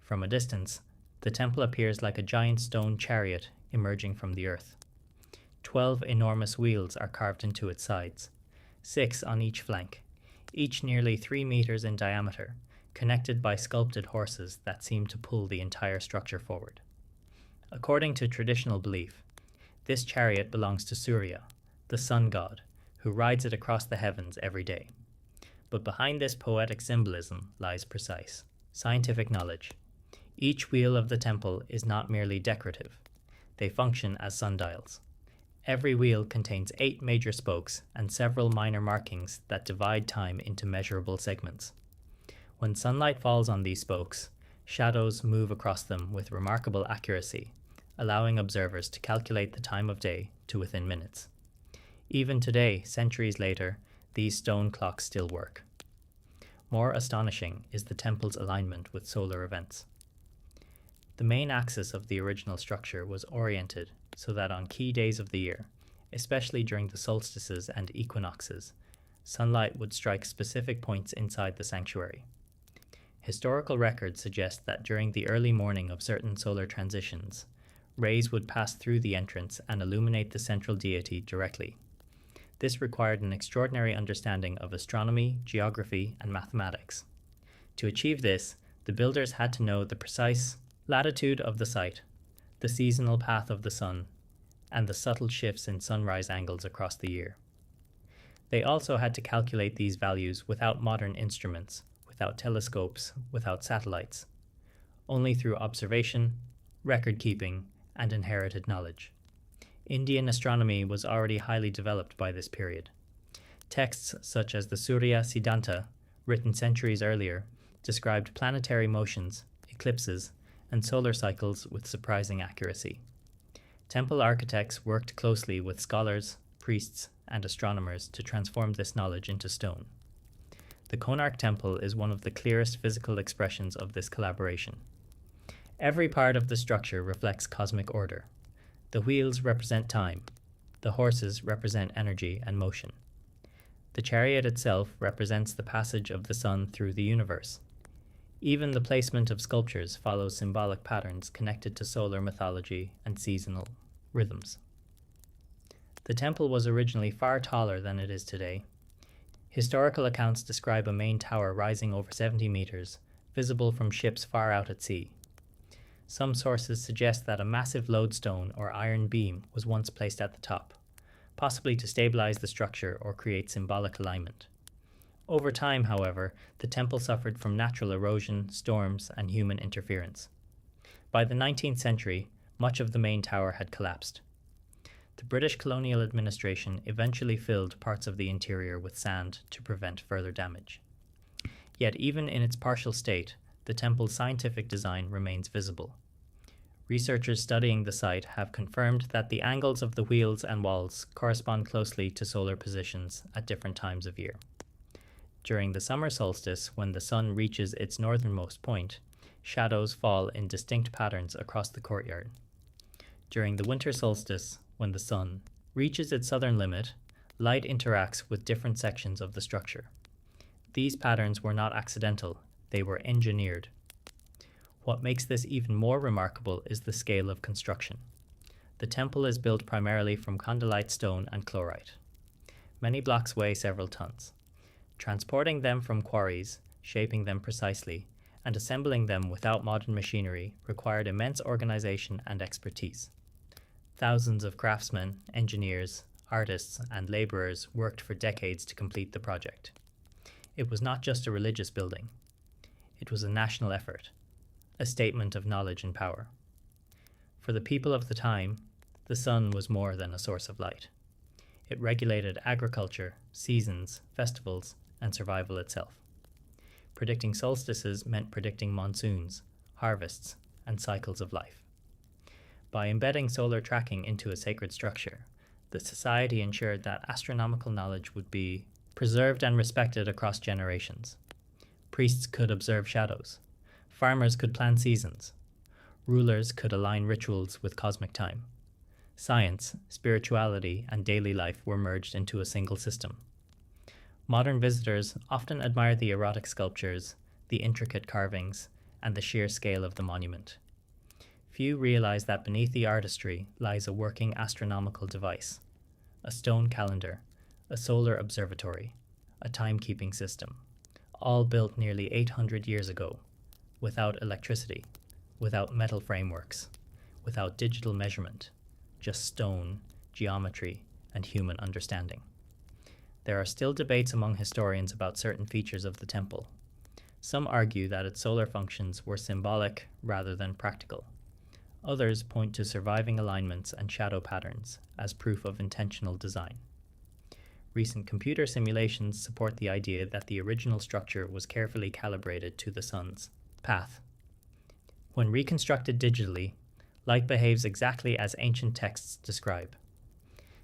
From a distance, the temple appears like a giant stone chariot emerging from the earth. 12 enormous wheels are carved into its sides, 6 on each flank, each nearly 3 meters in diameter, connected by sculpted horses that seem to pull the entire structure forward. According to traditional belief, this chariot belongs to Surya, the sun god, who rides it across the heavens every day. But behind this poetic symbolism lies precise, scientific knowledge. Each wheel of the temple is not merely decorative. They function as sundials. Every wheel contains 8 major spokes and several minor markings that divide time into measurable segments. When sunlight falls on these spokes, shadows move across them with remarkable accuracy, allowing observers to calculate the time of day to within minutes. Even today, centuries later, these stone clocks still work. More astonishing is the temple's alignment with solar events. The main axis of the original structure was oriented so that on key days of the year, especially during the solstices and equinoxes, sunlight would strike specific points inside the sanctuary. Historical records suggest that during the early morning of certain solar transitions, rays would pass through the entrance and illuminate the central deity directly. This required an extraordinary understanding of astronomy, geography, and mathematics. To achieve this, the builders had to know the precise latitude of the site, the seasonal path of the sun, and the subtle shifts in sunrise angles across the year. They also had to calculate these values without modern instruments, without telescopes, without satellites, only through observation, record keeping, and inherited knowledge. Indian astronomy was already highly developed by this period. Texts such as the Surya Siddhanta, written centuries earlier, described planetary motions, eclipses, and solar cycles with surprising accuracy. Temple architects worked closely with scholars, priests, and astronomers to transform this knowledge into stone. The Konark Temple is one of the clearest physical expressions of this collaboration. Every part of the structure reflects cosmic order. The wheels represent time. The horses represent energy and motion. The chariot itself represents the passage of the sun through the universe. Even the placement of sculptures follows symbolic patterns connected to solar mythology and seasonal rhythms. The temple was originally far taller than it is today. Historical accounts describe a main tower rising over 70 meters, visible from ships far out at sea. Some sources suggest that a massive lodestone or iron beam was once placed at the top, possibly to stabilize the structure or create symbolic alignment. Over time, however, the temple suffered from natural erosion, storms, and human interference. By the 19th century, much of the main tower had collapsed. The British colonial administration eventually filled parts of the interior with sand to prevent further damage. Yet even in its partial state, the temple's scientific design remains visible. Researchers studying the site have confirmed that the angles of the wheels and walls correspond closely to solar positions at different times of year. During the summer solstice, when the sun reaches its northernmost point, shadows fall in distinct patterns across the courtyard. During the winter solstice, when the sun reaches its southern limit, light interacts with different sections of the structure. These patterns were not accidental, they were engineered. What makes this even more remarkable is the scale of construction. The temple is built primarily from condylite stone and chlorite. Many blocks weigh several tons. Transporting them from quarries, shaping them precisely, and assembling them without modern machinery required immense organization and expertise. Thousands of craftsmen, engineers, artists, and laborers worked for decades to complete the project. It was not just a religious building. It was a national effort, a statement of knowledge and power. For the people of the time, the sun was more than a source of light. It regulated agriculture, seasons, festivals, and survival itself. Predicting solstices meant predicting monsoons, harvests, and cycles of life. By embedding solar tracking into a sacred structure, the society ensured that astronomical knowledge would be preserved and respected across generations. Priests could observe shadows. Farmers could plan seasons. Rulers could align rituals with cosmic time. Science, spirituality, and daily life were merged into a single system. Modern visitors often admire the erotic sculptures, the intricate carvings, and the sheer scale of the monument. Few realize that beneath the artistry lies a working astronomical device, a stone calendar, a solar observatory, a timekeeping system, all built nearly 800 years ago, without electricity, without metal frameworks, without digital measurement, just stone, geometry, and human understanding. There are still debates among historians about certain features of the temple. Some argue that its solar functions were symbolic rather than practical. Others point to surviving alignments and shadow patterns as proof of intentional design. Recent computer simulations support the idea that the original structure was carefully calibrated to the sun's path. When reconstructed digitally, light behaves exactly as ancient texts describe.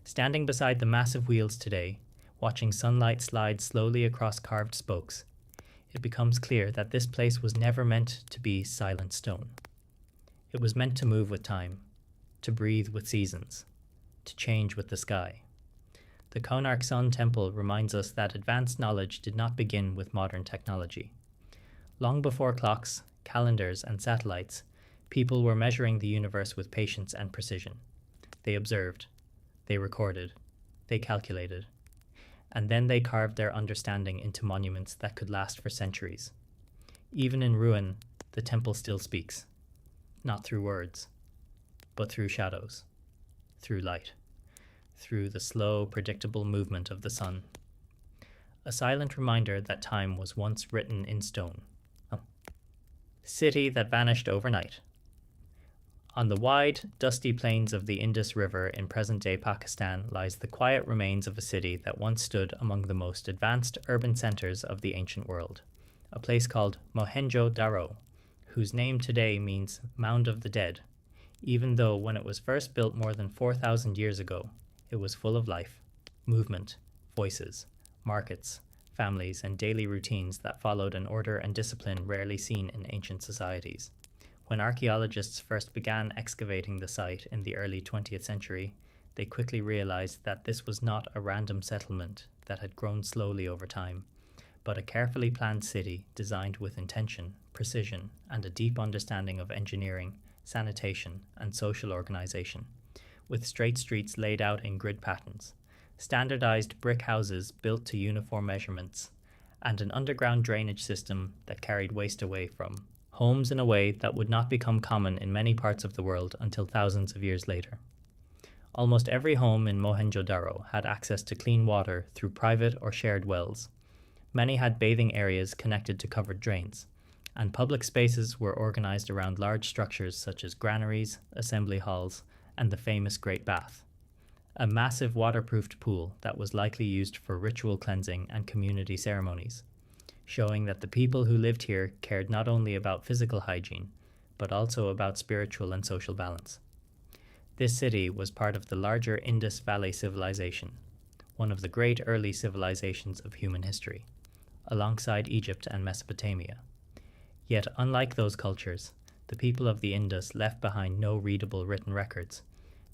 Standing beside the massive wheels today, watching sunlight slide slowly across carved spokes, it becomes clear that this place was never meant to be silent stone. It was meant to move with time, to breathe with seasons, to change with the sky. The Konark Sun Temple reminds us that advanced knowledge did not begin with modern technology. Long before clocks, calendars, and satellites, people were measuring the universe with patience and precision. They observed, they recorded, they calculated, and then they carved their understanding into monuments that could last for centuries. Even in ruin, the temple still speaks, not through words, but through shadows, through light, through the slow, predictable movement of the sun. A silent reminder that time was once written in stone. City that vanished overnight. On the wide, dusty plains of the Indus River in present-day Pakistan lies the quiet remains of a city that once stood among the most advanced urban centers of the ancient world, a place called Mohenjo-Daro, whose name today means Mound of the Dead, even though when it was first built more than 4,000 years ago, it was full of life, movement, voices, markets, families, and daily routines that followed an order and discipline rarely seen in ancient societies. When archaeologists first began excavating the site in the early 20th century, they quickly realized that this was not a random settlement that had grown slowly over time, but a carefully planned city designed with intention, precision, and a deep understanding of engineering, sanitation, and social organization, with straight streets laid out in grid patterns, standardized brick houses built to uniform measurements, and an underground drainage system that carried waste away from homes in a way that would not become common in many parts of the world until thousands of years later. Almost every home in Mohenjo-Daro had access to clean water through private or shared wells. Many had bathing areas connected to covered drains, and public spaces were organized around large structures such as granaries, assembly halls, and the famous Great Bath, a massive waterproofed pool that was likely used for ritual cleansing and community ceremonies, showing that the people who lived here cared not only about physical hygiene, but also about spiritual and social balance. This city was part of the larger Indus Valley civilization, one of the great early civilizations of human history, alongside Egypt and Mesopotamia. Yet, unlike those cultures, the people of the Indus left behind no readable written records,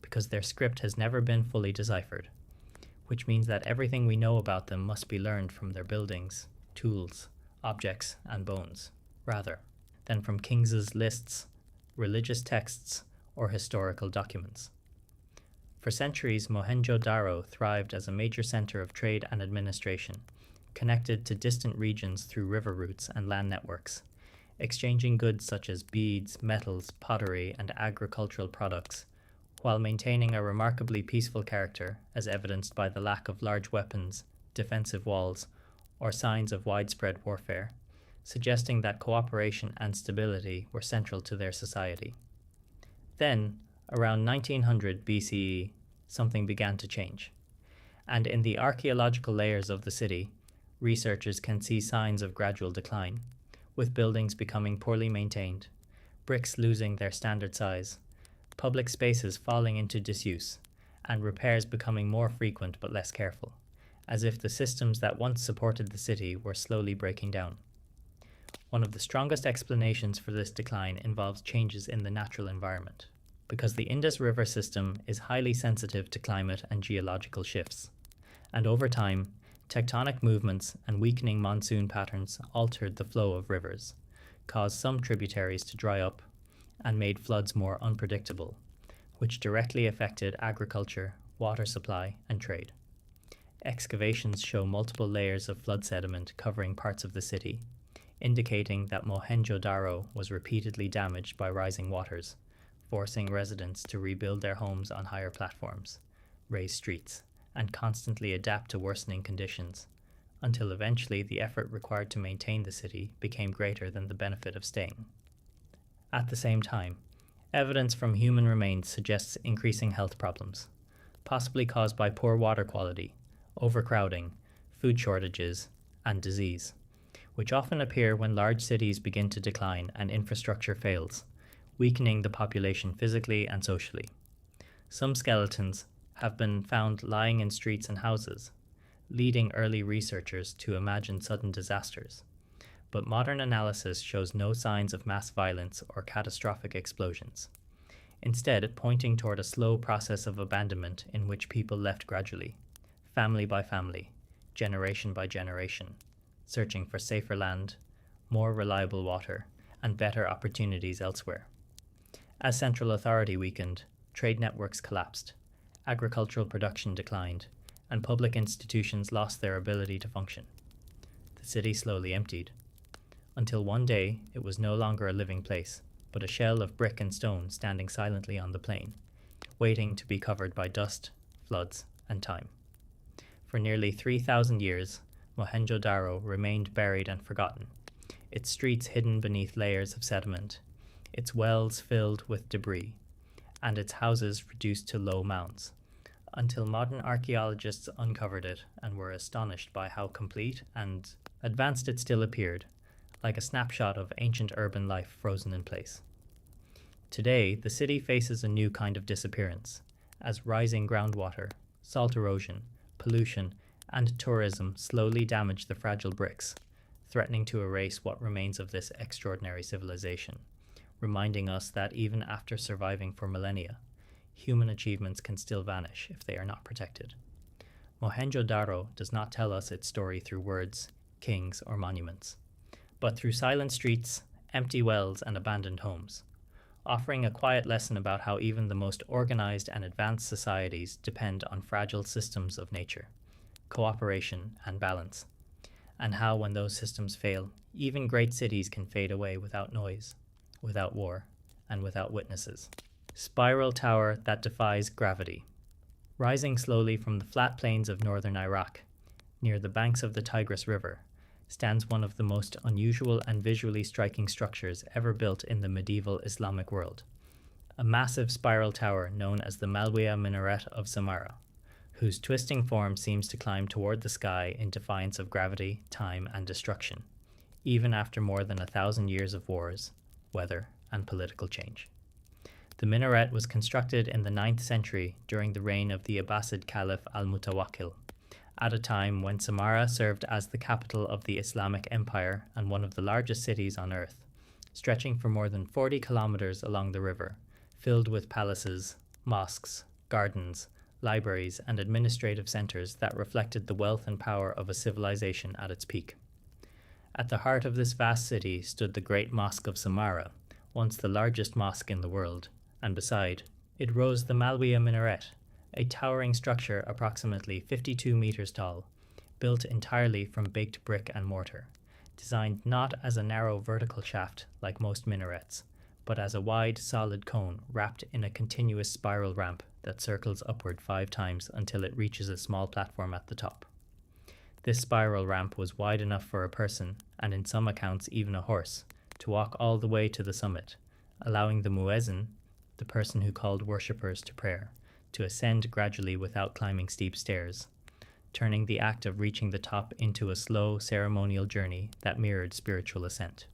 because their script has never been fully deciphered, which means that everything we know about them must be learned from their buildings, tools, objects, and bones, rather than from kings' lists, religious texts, or historical documents. For centuries, Mohenjo-Daro thrived as a major center of trade and administration, connected to distant regions through river routes and land networks, exchanging goods such as beads, metals, pottery, and agricultural products, while maintaining a remarkably peaceful character, as evidenced by the lack of large weapons, defensive walls, or signs of widespread warfare, suggesting that cooperation and stability were central to their society. Then, around 1900 BCE, something began to change, and in the archaeological layers of the city, researchers can see signs of gradual decline, with buildings becoming poorly maintained, bricks losing their standard size, public spaces falling into disuse, and repairs becoming more frequent but less careful, as if the systems that once supported the city were slowly breaking down. One of the strongest explanations for this decline involves changes in the natural environment, because the Indus River system is highly sensitive to climate and geological shifts, and over time, tectonic movements and weakening monsoon patterns altered the flow of rivers, caused some tributaries to dry up, and made floods more unpredictable, which directly affected agriculture, water supply, and trade. Excavations show multiple layers of flood sediment covering parts of the city, indicating that Mohenjo-Daro was repeatedly damaged by rising waters, forcing residents to rebuild their homes on higher platforms, raise streets, and constantly adapt to worsening conditions, until eventually the effort required to maintain the city became greater than the benefit of staying. At the same time, evidence from human remains suggests increasing health problems, possibly caused by poor water quality, overcrowding, food shortages, and disease, which often appear when large cities begin to decline and infrastructure fails, weakening the population physically and socially. Some skeletons have been found lying in streets and houses, leading early researchers to imagine sudden disasters. But modern analysis shows no signs of mass violence or catastrophic explosions, instead pointing toward a slow process of abandonment in which people left gradually, family by family, generation by generation, searching for safer land, more reliable water, and better opportunities elsewhere. As central authority weakened, trade networks collapsed, agricultural production declined, and public institutions lost their ability to function. The city slowly emptied, until one day it was no longer a living place, but a shell of brick and stone standing silently on the plain, waiting to be covered by dust, floods, and time. For nearly 3,000 years, Mohenjo-Daro remained buried and forgotten, its streets hidden beneath layers of sediment, its wells filled with debris, and its houses reduced to low mounds, until modern archaeologists uncovered it and were astonished by how complete and advanced it still appeared, like a snapshot of ancient urban life frozen in place. Today, the city faces a new kind of disappearance, as rising groundwater, salt erosion, pollution, and tourism slowly damage the fragile bricks, threatening to erase what remains of this extraordinary civilization, reminding us that even after surviving for millennia, human achievements can still vanish if they are not protected. Mohenjo-Daro does not tell us its story through words, kings, or monuments, but through silent streets, empty wells, and abandoned homes, offering a quiet lesson about how even the most organized and advanced societies depend on fragile systems of nature, cooperation, and balance, and how when those systems fail, even great cities can fade away without noise, without war, and without witnesses. Spiral tower that defies gravity. Rising slowly from the flat plains of northern Iraq, near the banks of the Tigris River, stands one of the most unusual and visually striking structures ever built in the medieval Islamic world, a massive spiral tower known as the Malwiya Minaret of Samarra, whose twisting form seems to climb toward the sky in defiance of gravity, time, and destruction, even after more than 1,000 years of wars, weather, and political change. The minaret was constructed in the 9th century during the reign of the Abbasid Caliph al-Mutawakkil, at a time when Samarra served as the capital of the Islamic Empire and one of the largest cities on earth, stretching for more than 40 kilometers along the river, filled with palaces, mosques, gardens, libraries, and administrative centers that reflected the wealth and power of a civilization at its peak. At the heart of this vast city stood the Great Mosque of Samarra, once the largest mosque in the world, and beside it rose the Malwiya Minaret, a towering structure approximately 52 meters tall, built entirely from baked brick and mortar, designed not as a narrow vertical shaft like most minarets, but as a wide, solid cone wrapped in a continuous spiral ramp that circles upward 5 times until it reaches a small platform at the top. This spiral ramp was wide enough for a person, and in some accounts even a horse, to walk all the way to the summit, allowing the muezzin, the person who called worshippers to prayer, to ascend gradually without climbing steep stairs, turning the act of reaching the top into a slow ceremonial journey that mirrored spiritual ascent.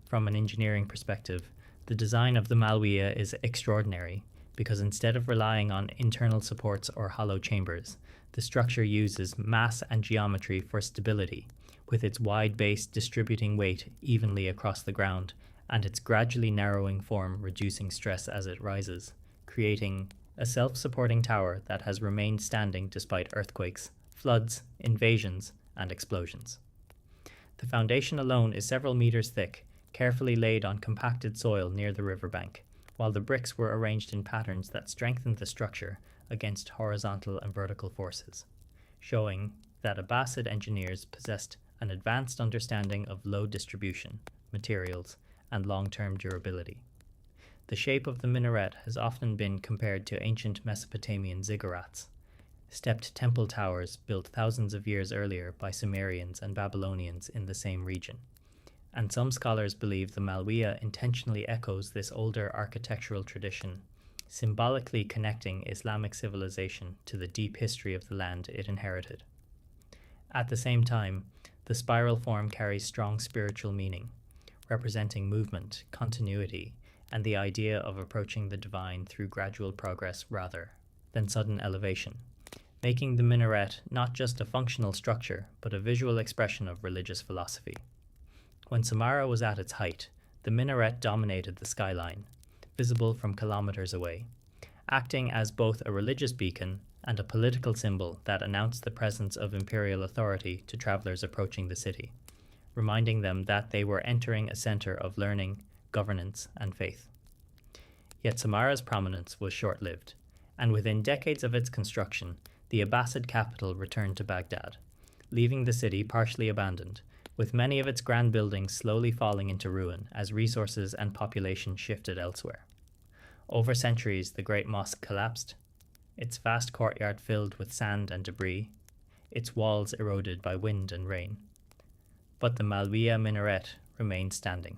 From an engineering perspective, The design of the Malwea is extraordinary because instead of relying on internal supports or hollow chambers, the structure uses mass and geometry for stability, with its wide base distributing weight evenly across the ground and its gradually narrowing form reducing stress as it rises, creating a self-supporting tower that has remained standing despite earthquakes, floods, invasions, and explosions. The foundation alone is several meters thick, carefully laid on compacted soil near the riverbank, while the bricks were arranged in patterns that strengthened the structure against horizontal and vertical forces, showing that Abbasid engineers possessed an advanced understanding of load distribution, materials, and long-term durability. The shape of the minaret has often been compared to ancient Mesopotamian ziggurats, stepped temple towers built thousands of years earlier by Sumerians and Babylonians in the same region. And some scholars believe the Malwea intentionally echoes this older architectural tradition, symbolically connecting Islamic civilization to the deep history of the land it inherited. At the same time, the spiral form carries strong spiritual meaning, representing movement, continuity, and the idea of approaching the divine through gradual progress rather than sudden elevation, making the minaret not just a functional structure, but a visual expression of religious philosophy. When Samarra was at its height, the minaret dominated the skyline, visible from kilometers away, acting as both a religious beacon and a political symbol that announced the presence of imperial authority to travelers approaching the city, reminding them that they were entering a center of learning, governance, and faith. Yet Samarra's prominence was short-lived, and within decades of its construction, the Abbasid capital returned to Baghdad, leaving the city partially abandoned, with many of its grand buildings slowly falling into ruin as resources and population shifted elsewhere. Over centuries, the great mosque collapsed, its vast courtyard filled with sand and debris, its walls eroded by wind and rain. But the Malwea minaret remained standing,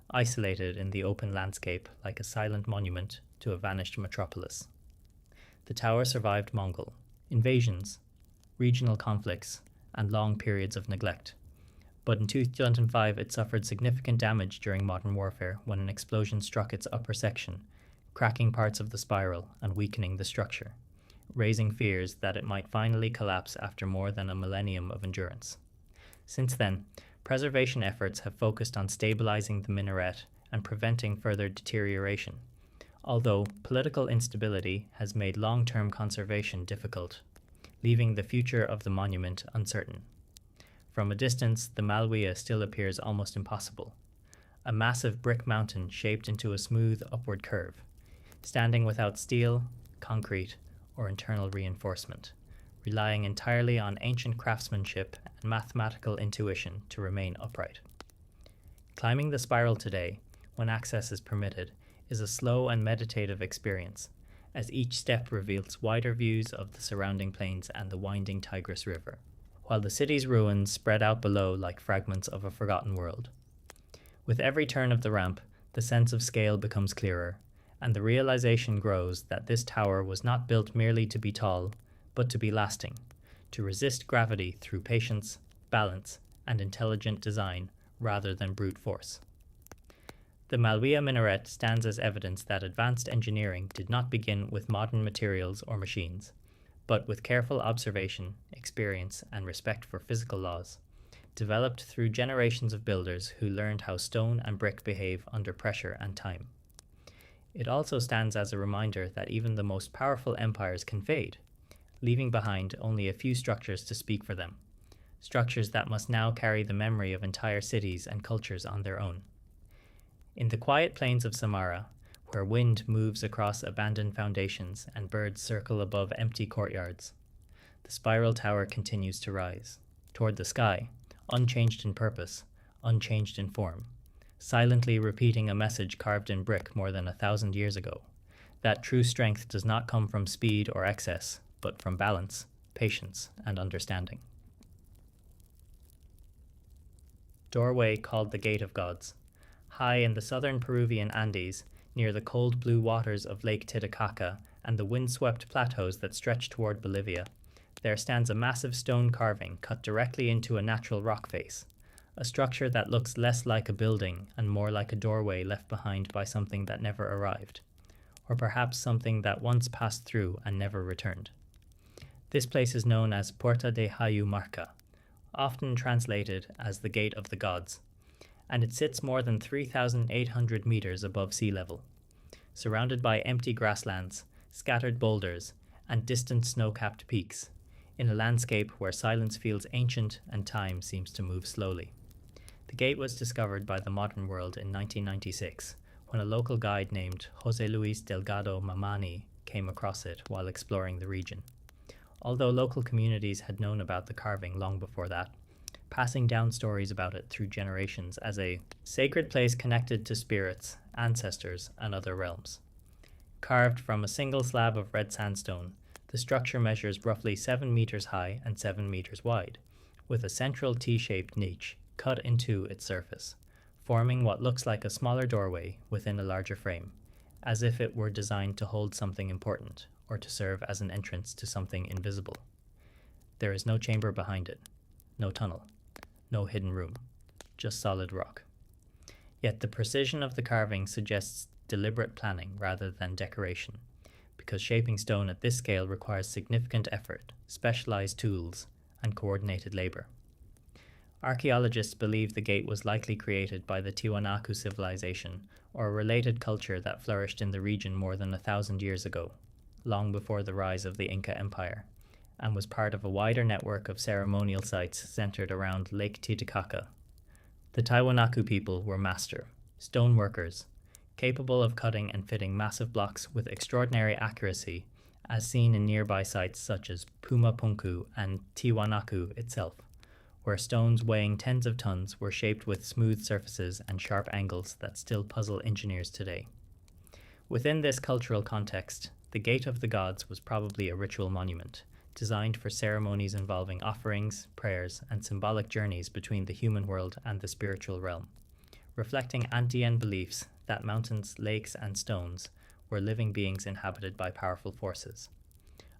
isolated in the open landscape like a silent monument to a vanished metropolis. The tower survived Mongol invasions, regional conflicts, and long periods of neglect. But in 2005 it suffered significant damage during modern warfare when an explosion struck its upper section, cracking parts of the spiral and weakening the structure, raising fears that it might finally collapse after more than a millennium of endurance. Since then, preservation efforts have focused on stabilizing the minaret and preventing further deterioration, although political instability has made long-term conservation difficult, leaving the future of the monument uncertain. From a distance, the Malwea still appears almost impossible, a massive brick mountain shaped into a smooth upward curve, standing without steel, concrete, or internal reinforcement, relying entirely on ancient craftsmanship and mathematical intuition to remain upright. Climbing the spiral today, when access is permitted, is a slow and meditative experience, as each step reveals wider views of the surrounding plains and the winding Tigris River, while the city's ruins spread out below like fragments of a forgotten world. With every turn of the ramp, the sense of scale becomes clearer, and the realization grows that this tower was not built merely to be tall, but to be lasting, to resist gravity through patience, balance, and intelligent design rather than brute force. The Malwea minaret stands as evidence that advanced engineering did not begin with modern materials or machines, but with careful observation, experience, and respect for physical laws, developed through generations of builders who learned how stone and brick behave under pressure and time. It also stands as a reminder that even the most powerful empires can fade, leaving behind only a few structures to speak for them, structures that must now carry the memory of entire cities and cultures on their own. In the quiet plains of Samarra, where wind moves across abandoned foundations and birds circle above empty courtyards, the spiral tower continues to rise, toward the sky, unchanged in purpose, unchanged in form, silently repeating a message carved in brick more than 1,000 years ago, that true strength does not come from speed or excess, but from balance, patience, and understanding. Doorway called the Gate of Gods. High in the southern Peruvian Andes, near the cold blue waters of Lake Titicaca and the wind-swept plateaus that stretch toward Bolivia, there stands a massive stone carving cut directly into a natural rock face, a structure that looks less like a building and more like a doorway left behind by something that never arrived, or perhaps something that once passed through and never returned. This place is known as Puerta de Hayumarca, often translated as the Gate of the Gods, and it sits more than 3,800 meters above sea level, surrounded by empty grasslands, scattered boulders, and distant snow-capped peaks, in a landscape where silence feels ancient and time seems to move slowly. The gate was discovered by the modern world in 1996, when a local guide named José Luis Delgado Mamani came across it while exploring the region. Although local communities had known about the carving long before that, passing down stories about it through generations as a sacred place connected to spirits, ancestors, and other realms. Carved from a single slab of red sandstone, the structure measures roughly 7 meters high and 7 meters wide, with a central T-shaped niche cut into its surface, forming what looks like a smaller doorway within a larger frame, as if it were designed to hold something important or to serve as an entrance to something invisible. There is no chamber behind it, no tunnel, no hidden room, just solid rock. Yet the precision of the carving suggests deliberate planning rather than decoration, because shaping stone at this scale requires significant effort, specialized tools, and coordinated labor. Archaeologists believe the gate was likely created by the Tiwanaku civilization, or a related culture that flourished in the region more than 1,000 years ago, long before the rise of the Inca Empire, and was part of a wider network of ceremonial sites centered around Lake Titicaca. The Tiwanaku people were master, stone workers, capable of cutting and fitting massive blocks with extraordinary accuracy, as seen in nearby sites such as Pumapunku and Tiwanaku itself, where stones weighing tens of tons were shaped with smooth surfaces and sharp angles that still puzzle engineers today. Within this cultural context, the Gate of the Gods was probably a ritual monument, designed for ceremonies involving offerings, prayers, and symbolic journeys between the human world and the spiritual realm, reflecting Andean beliefs that mountains, lakes, and stones were living beings inhabited by powerful forces.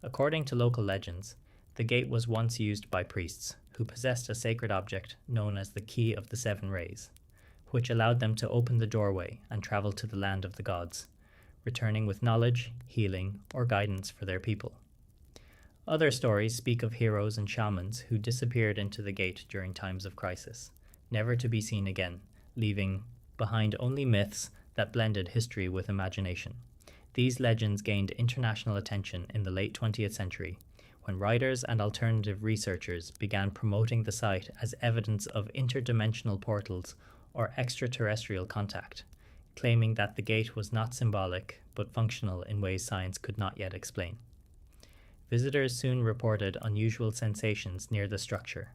According to local legends, the gate was once used by priests who possessed a sacred object known as the Key of the Seven Rays, which allowed them to open the doorway and travel to the land of the gods, returning with knowledge, healing, or guidance for their people. Other stories speak of heroes and shamans who disappeared into the gate during times of crisis, never to be seen again, leaving behind only myths that blended history with imagination. These legends gained international attention in the late 20th century, when writers and alternative researchers began promoting the site as evidence of interdimensional portals or extraterrestrial contact, claiming that the gate was not symbolic but functional in ways science could not yet explain. Visitors soon reported unusual sensations near the structure,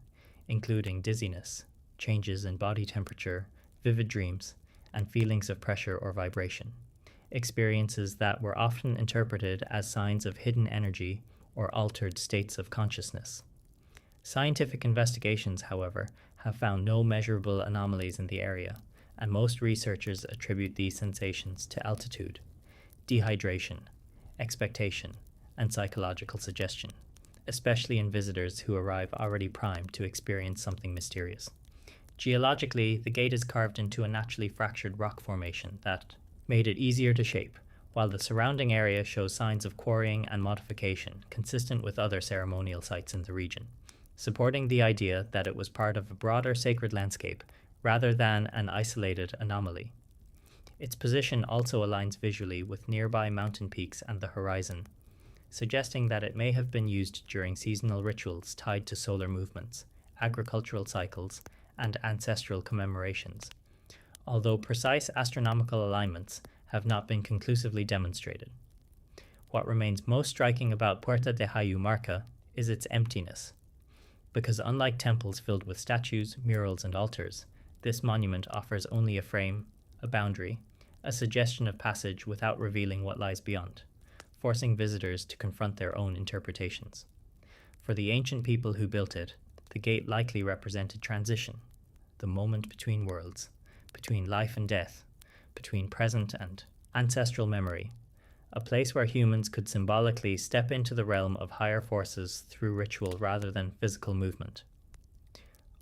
including dizziness, changes in body temperature, vivid dreams, and feelings of pressure or vibration, experiences that were often interpreted as signs of hidden energy or altered states of consciousness. Scientific investigations, however, have found no measurable anomalies in the area, and most researchers attribute these sensations to altitude, dehydration, expectation, and psychological suggestion, especially in visitors who arrive already primed to experience something mysterious. Geologically, the gate is carved into a naturally fractured rock formation that made it easier to shape, while the surrounding area shows signs of quarrying and modification consistent with other ceremonial sites in the region, supporting the idea that it was part of a broader sacred landscape rather than an isolated anomaly. Its position also aligns visually with nearby mountain peaks and the horizon, suggesting that it may have been used during seasonal rituals tied to solar movements, agricultural cycles, and ancestral commemorations, although precise astronomical alignments have not been conclusively demonstrated. What remains most striking about Puerta de Hayumarca is its emptiness, because unlike temples filled with statues, murals, and altars, this monument offers only a frame, a boundary, a suggestion of passage without revealing what lies beyond, forcing visitors to confront their own interpretations. For the ancient people who built it, the gate likely represented transition, the moment between worlds, between life and death, between present and ancestral memory, a place where humans could symbolically step into the realm of higher forces through ritual rather than physical movement.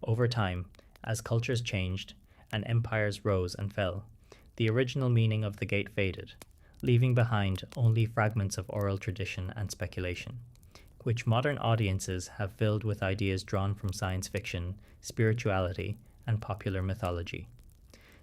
Over time, As cultures changed and empires rose and fell, the original meaning of the gate faded, leaving behind only fragments of oral tradition and speculation, which modern audiences have filled with ideas drawn from science fiction, spirituality, and popular mythology.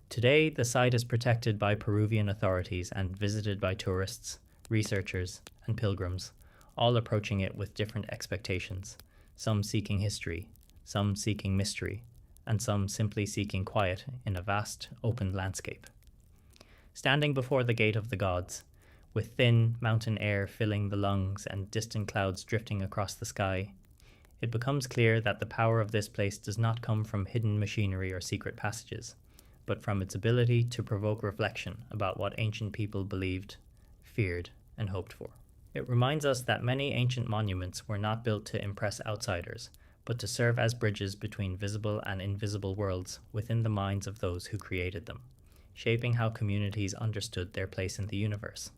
Today, the site is protected by Peruvian authorities and visited by tourists, researchers, and pilgrims, all approaching it with different expectations, some seeking history, some seeking mystery, and some simply seeking quiet in a vast, open landscape. Standing before the Gate of the Gods, with thin mountain air filling the lungs and distant clouds drifting across the sky, it becomes clear that the power of this place does not come from hidden machinery or secret passages, but from its ability to provoke reflection about what ancient people believed, feared, and hoped for. It reminds us that many ancient monuments were not built to impress outsiders, but to serve as bridges between visible and invisible worlds within the minds of those who created them, shaping how communities understood their place in the universe.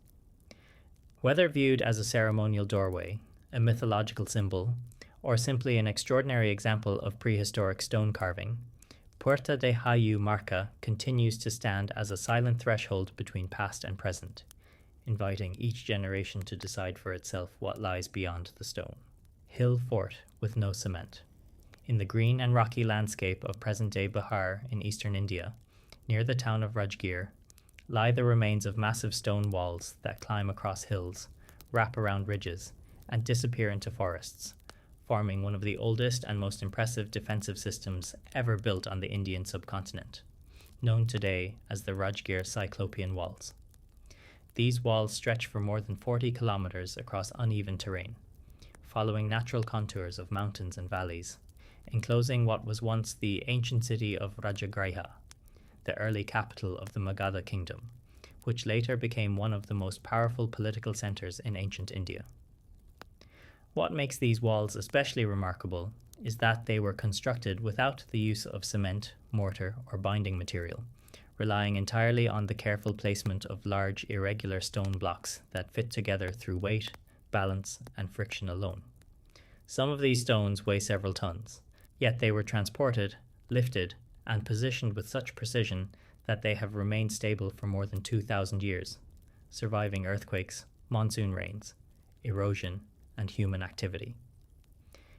Whether viewed as a ceremonial doorway, a mythological symbol, or simply an extraordinary example of prehistoric stone carving, Puerta de Hayu Marca continues to stand as a silent threshold between past and present, inviting each generation to decide for itself what lies beyond the stone. Hill Fort with no cement. In the green and rocky landscape of present-day Bihar in eastern India, near the town of Rajgir, lie the remains of massive stone walls that climb across hills, wrap around ridges, and disappear into forests, forming one of the oldest and most impressive defensive systems ever built on the Indian subcontinent, known today as the Rajgir Cyclopean Walls. These walls stretch for more than 40 kilometers across uneven terrain, following natural contours of mountains and valleys, enclosing what was once the ancient city of Rajagriha, the early capital of the Magadha kingdom, which later became one of the most powerful political centers in ancient India. What makes these walls especially remarkable is that they were constructed without the use of cement, mortar, or binding material, relying entirely on the careful placement of large, irregular stone blocks that fit together through weight, balance, and friction alone. Some of these stones weigh several tons, yet they were transported, lifted, and positioned with such precision that they have remained stable for more than 2,000 years, surviving earthquakes, monsoon rains, erosion, and human activity.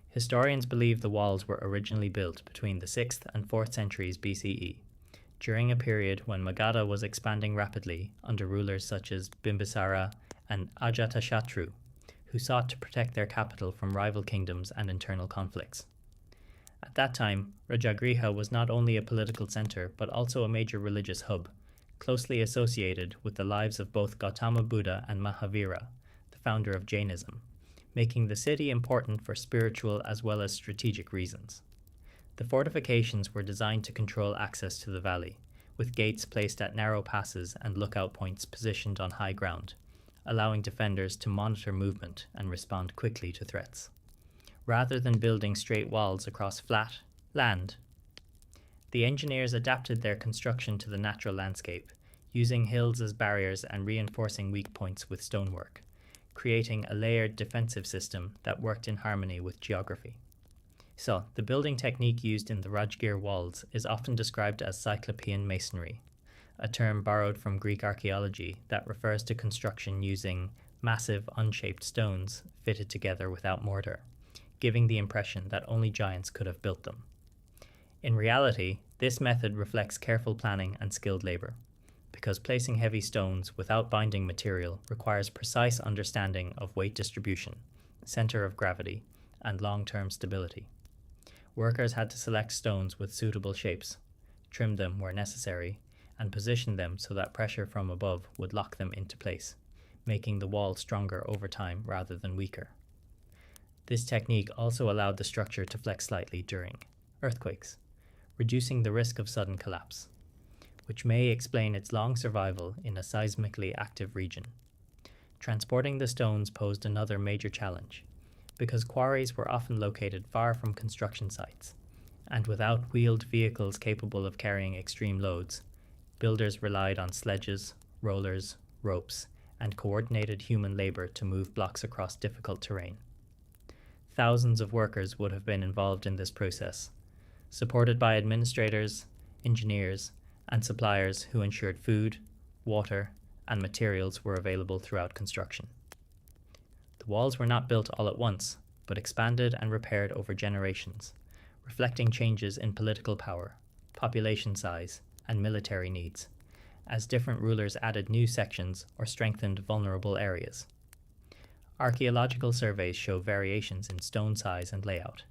Historians believe the walls were originally built between the 6th and 4th centuries BCE, during a period when Magadha was expanding rapidly under rulers such as Bimbisara and Ajatashatru, who sought to protect their capital from rival kingdoms and internal conflicts. At that time, Rajagriha was not only a political center but also a major religious hub, closely associated with the lives of both Gautama Buddha and Mahavira, the founder of Jainism, making the city important for spiritual as well as strategic reasons. The fortifications were designed to control access to the valley, with gates placed at narrow passes and lookout points positioned on high ground, allowing defenders to monitor movement and respond quickly to threats, rather than building straight walls across flat land. The engineers adapted their construction to the natural landscape, using hills as barriers and reinforcing weak points with stonework, creating a layered defensive system that worked in harmony with geography. So, the building technique used in the Rajgir walls is often described as Cyclopean masonry, a term borrowed from Greek archaeology that refers to construction using massive, unshaped stones fitted together without mortar, giving the impression that only giants could have built them. In reality, this method reflects careful planning and skilled labor, because placing heavy stones without binding material requires precise understanding of weight distribution, center of gravity, and long-term stability. Workers had to select stones with suitable shapes, trim them where necessary, and position them so that pressure from above would lock them into place, making the wall stronger over time rather than weaker. This technique also allowed the structure to flex slightly during earthquakes, reducing the risk of sudden collapse, which may explain its long survival in a seismically active region. Transporting the stones posed another major challenge, because quarries were often located far from construction sites, and without wheeled vehicles capable of carrying extreme loads, builders relied on sledges, rollers, ropes, and coordinated human labor to move blocks across difficult terrain. Thousands of workers would have been involved in this process, supported by administrators, engineers, and suppliers who ensured food, water, and materials were available throughout construction. The walls were not built all at once, but expanded and repaired over generations, reflecting changes in political power, population size, and military needs, as different rulers added new sections or strengthened vulnerable areas. Archaeological surveys show variations in stone size and layout,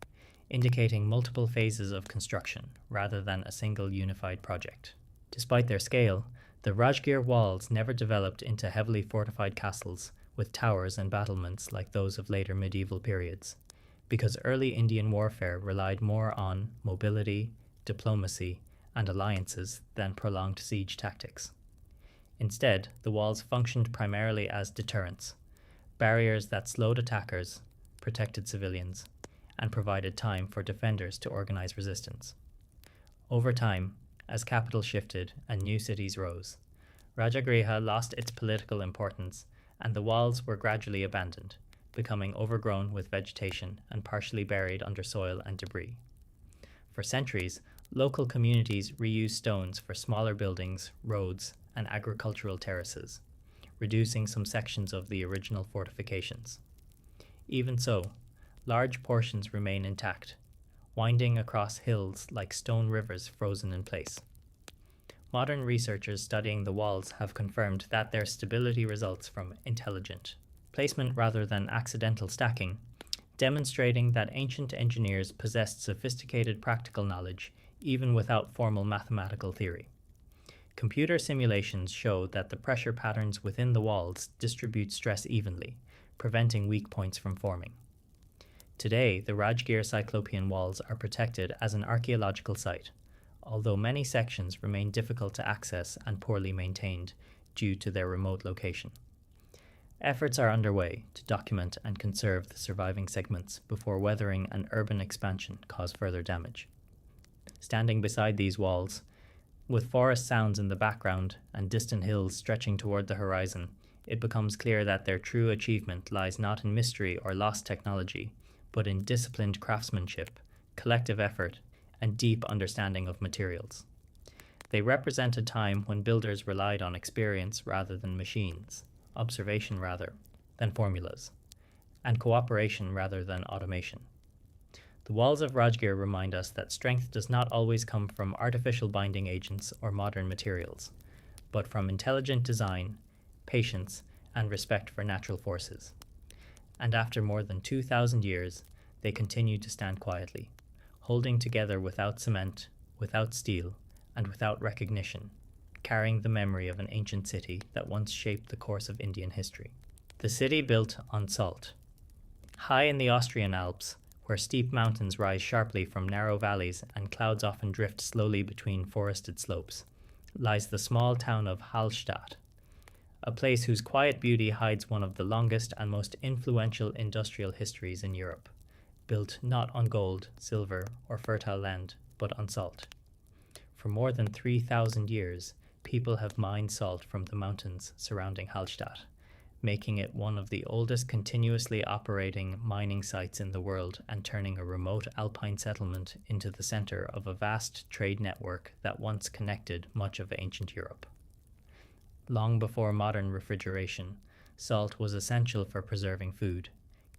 indicating multiple phases of construction rather than a single unified project. Despite their scale, the Rajgir walls never developed into heavily fortified castles with towers and battlements like those of later medieval periods, because early Indian warfare relied more on mobility, diplomacy, and alliances than prolonged siege tactics. Instead, the walls functioned primarily as deterrents, barriers that slowed attackers, protected civilians, and provided time for defenders to organize resistance. Over time, as capital shifted and new cities rose, Rajagriha lost its political importance and the walls were gradually abandoned, becoming overgrown with vegetation and partially buried under soil and debris. For centuries, local communities reused stones for smaller buildings, roads, and agricultural terraces, reducing some sections of the original fortifications. Even so, large portions remain intact, winding across hills like stone rivers frozen in place. Modern researchers studying the walls have confirmed that their stability results from intelligent placement rather than accidental stacking, demonstrating that ancient engineers possessed sophisticated practical knowledge even without formal mathematical theory. Computer simulations show that the pressure patterns within the walls distribute stress evenly, preventing weak points from forming. Today, the Rajgir Cyclopean walls are protected as an archaeological site, although many sections remain difficult to access and poorly maintained due to their remote location. Efforts are underway to document and conserve the surviving segments before weathering and urban expansion cause further damage. Standing beside these walls, with forest sounds in the background and distant hills stretching toward the horizon, it becomes clear that their true achievement lies not in mystery or lost technology, but in disciplined craftsmanship, collective effort, and deep understanding of materials. They represent a time when builders relied on experience rather than machines, observation rather than formulas, and cooperation rather than automation. The walls of Rajgir remind us that strength does not always come from artificial binding agents or modern materials, but from intelligent design, patience, and respect for natural forces. And after more than 2,000 years, they continue to stand quietly, holding together without cement, without steel, and without recognition, carrying the memory of an ancient city that once shaped the course of Indian history. The city built on salt. High in the Austrian Alps, where steep mountains rise sharply from narrow valleys and clouds often drift slowly between forested slopes, lies the small town of Hallstatt, a place whose quiet beauty hides one of the longest and most influential industrial histories in Europe, built not on gold, silver, or fertile land, but on salt. For more than 3,000 years, people have mined salt from the mountains surrounding Hallstatt, making it one of the oldest continuously operating mining sites in the world and turning a remote alpine settlement into the center of a vast trade network that once connected much of ancient Europe. Long before modern refrigeration, salt was essential for preserving food,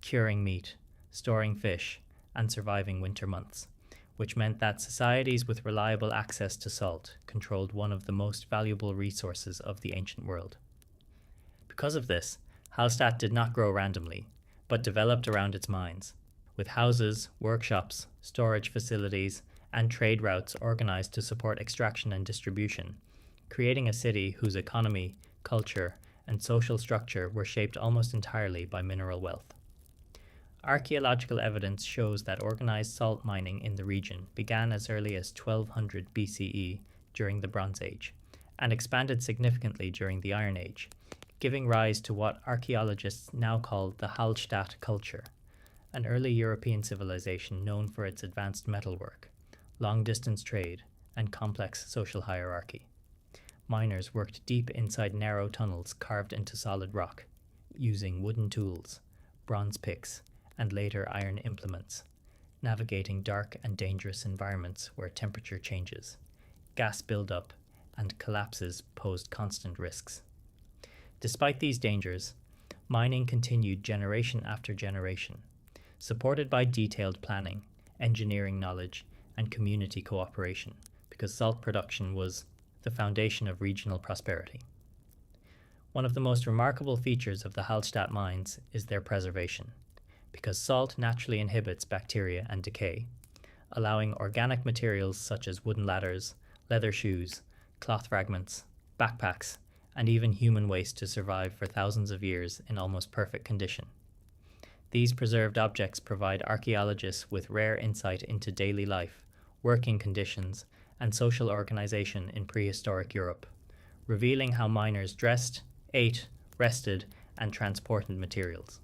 curing meat, storing fish, and surviving winter months, which meant that societies with reliable access to salt controlled one of the most valuable resources of the ancient world. Because of this, Hallstatt did not grow randomly, but developed around its mines, with houses, workshops, storage facilities, and trade routes organized to support extraction and distribution, creating a city whose economy, culture, and social structure were shaped almost entirely by mineral wealth. Archaeological evidence shows that organized salt mining in the region began as early as 1200 BCE during the Bronze Age, and expanded significantly during the Iron Age, giving rise to what archaeologists now call the Hallstatt culture, an early European civilization known for its advanced metalwork, long-distance trade, and complex social hierarchy. Miners worked deep inside narrow tunnels carved into solid rock, using wooden tools, bronze picks, and later iron implements, navigating dark and dangerous environments where temperature changes, gas buildup, and collapses posed constant risks. Despite these dangers, mining continued generation after generation, supported by detailed planning, engineering knowledge, and community cooperation, because salt production was the foundation of regional prosperity. One of the most remarkable features of the Hallstatt mines is their preservation, because salt naturally inhibits bacteria and decay, allowing organic materials such as wooden ladders, leather shoes, cloth fragments, backpacks, and even human waste to survive for thousands of years in almost perfect condition. These preserved objects provide archaeologists with rare insight into daily life, working conditions, and social organization in prehistoric Europe, revealing how miners dressed, ate, rested, and transported materials.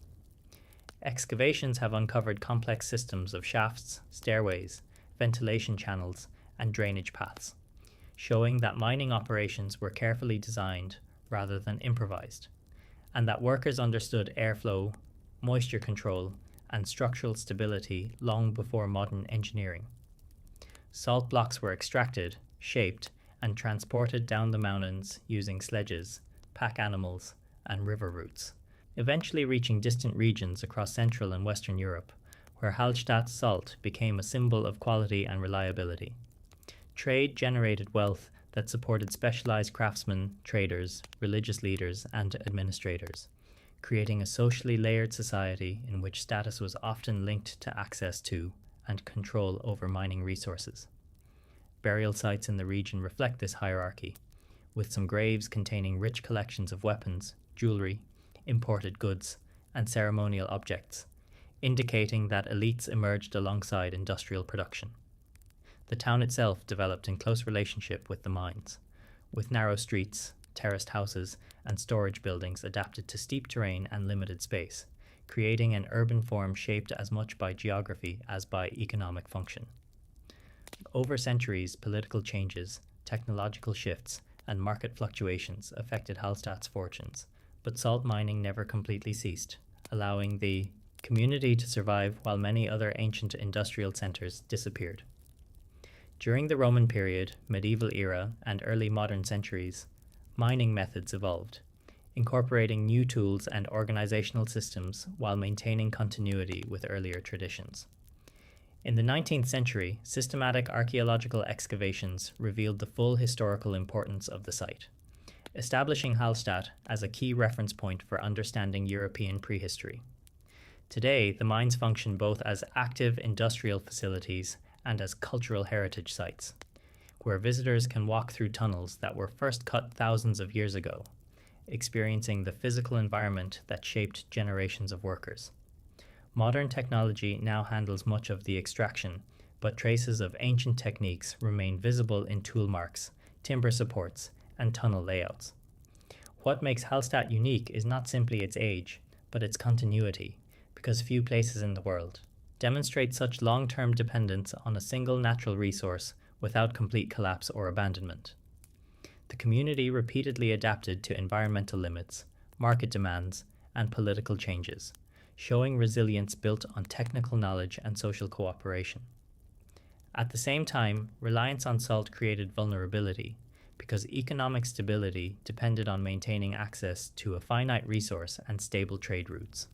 Excavations have uncovered complex systems of shafts, stairways, ventilation channels, and drainage paths, showing that mining operations were carefully designed rather than improvised, and that workers understood airflow, moisture control, and structural stability long before modern engineering. Salt blocks were extracted, shaped, and transported down the mountains using sledges, pack animals, and river routes, eventually reaching distant regions across Central and Western Europe, where Hallstatt salt became a symbol of quality and reliability. Trade generated wealth that supported specialized craftsmen, traders, religious leaders, and administrators, creating a socially layered society in which status was often linked to access to and control over mining resources. Burial sites in the region reflect this hierarchy, with some graves containing rich collections of weapons, jewelry, imported goods, and ceremonial objects, indicating that elites emerged alongside industrial production. The town itself developed in close relationship with the mines, with narrow streets, terraced houses, and storage buildings adapted to steep terrain and limited space, creating an urban form shaped as much by geography as by economic function. Over centuries, political changes, technological shifts, and market fluctuations affected Hallstatt's fortunes, but salt mining never completely ceased, allowing the community to survive while many other ancient industrial centers disappeared. During the Roman period, medieval era, and early modern centuries, mining methods evolved, incorporating new tools and organizational systems while maintaining continuity with earlier traditions. In the 19th century, systematic archaeological excavations revealed the full historical importance of the site, establishing Hallstatt as a key reference point for understanding European prehistory. Today, the mines function both as active industrial facilities and as cultural heritage sites, where visitors can walk through tunnels that were first cut thousands of years ago, experiencing the physical environment that shaped generations of workers. Modern technology now handles much of the extraction, but traces of ancient techniques remain visible in tool marks, timber supports, and tunnel layouts. What makes Hallstatt unique is not simply its age, but its continuity, because few places in the world demonstrate such long-term dependence on a single natural resource without complete collapse or abandonment. The community repeatedly adapted to environmental limits, market demands, and political changes, showing resilience built on technical knowledge and social cooperation. At the same time, reliance on salt created vulnerability, because economic stability depended on maintaining access to a finite resource and stable trade routes.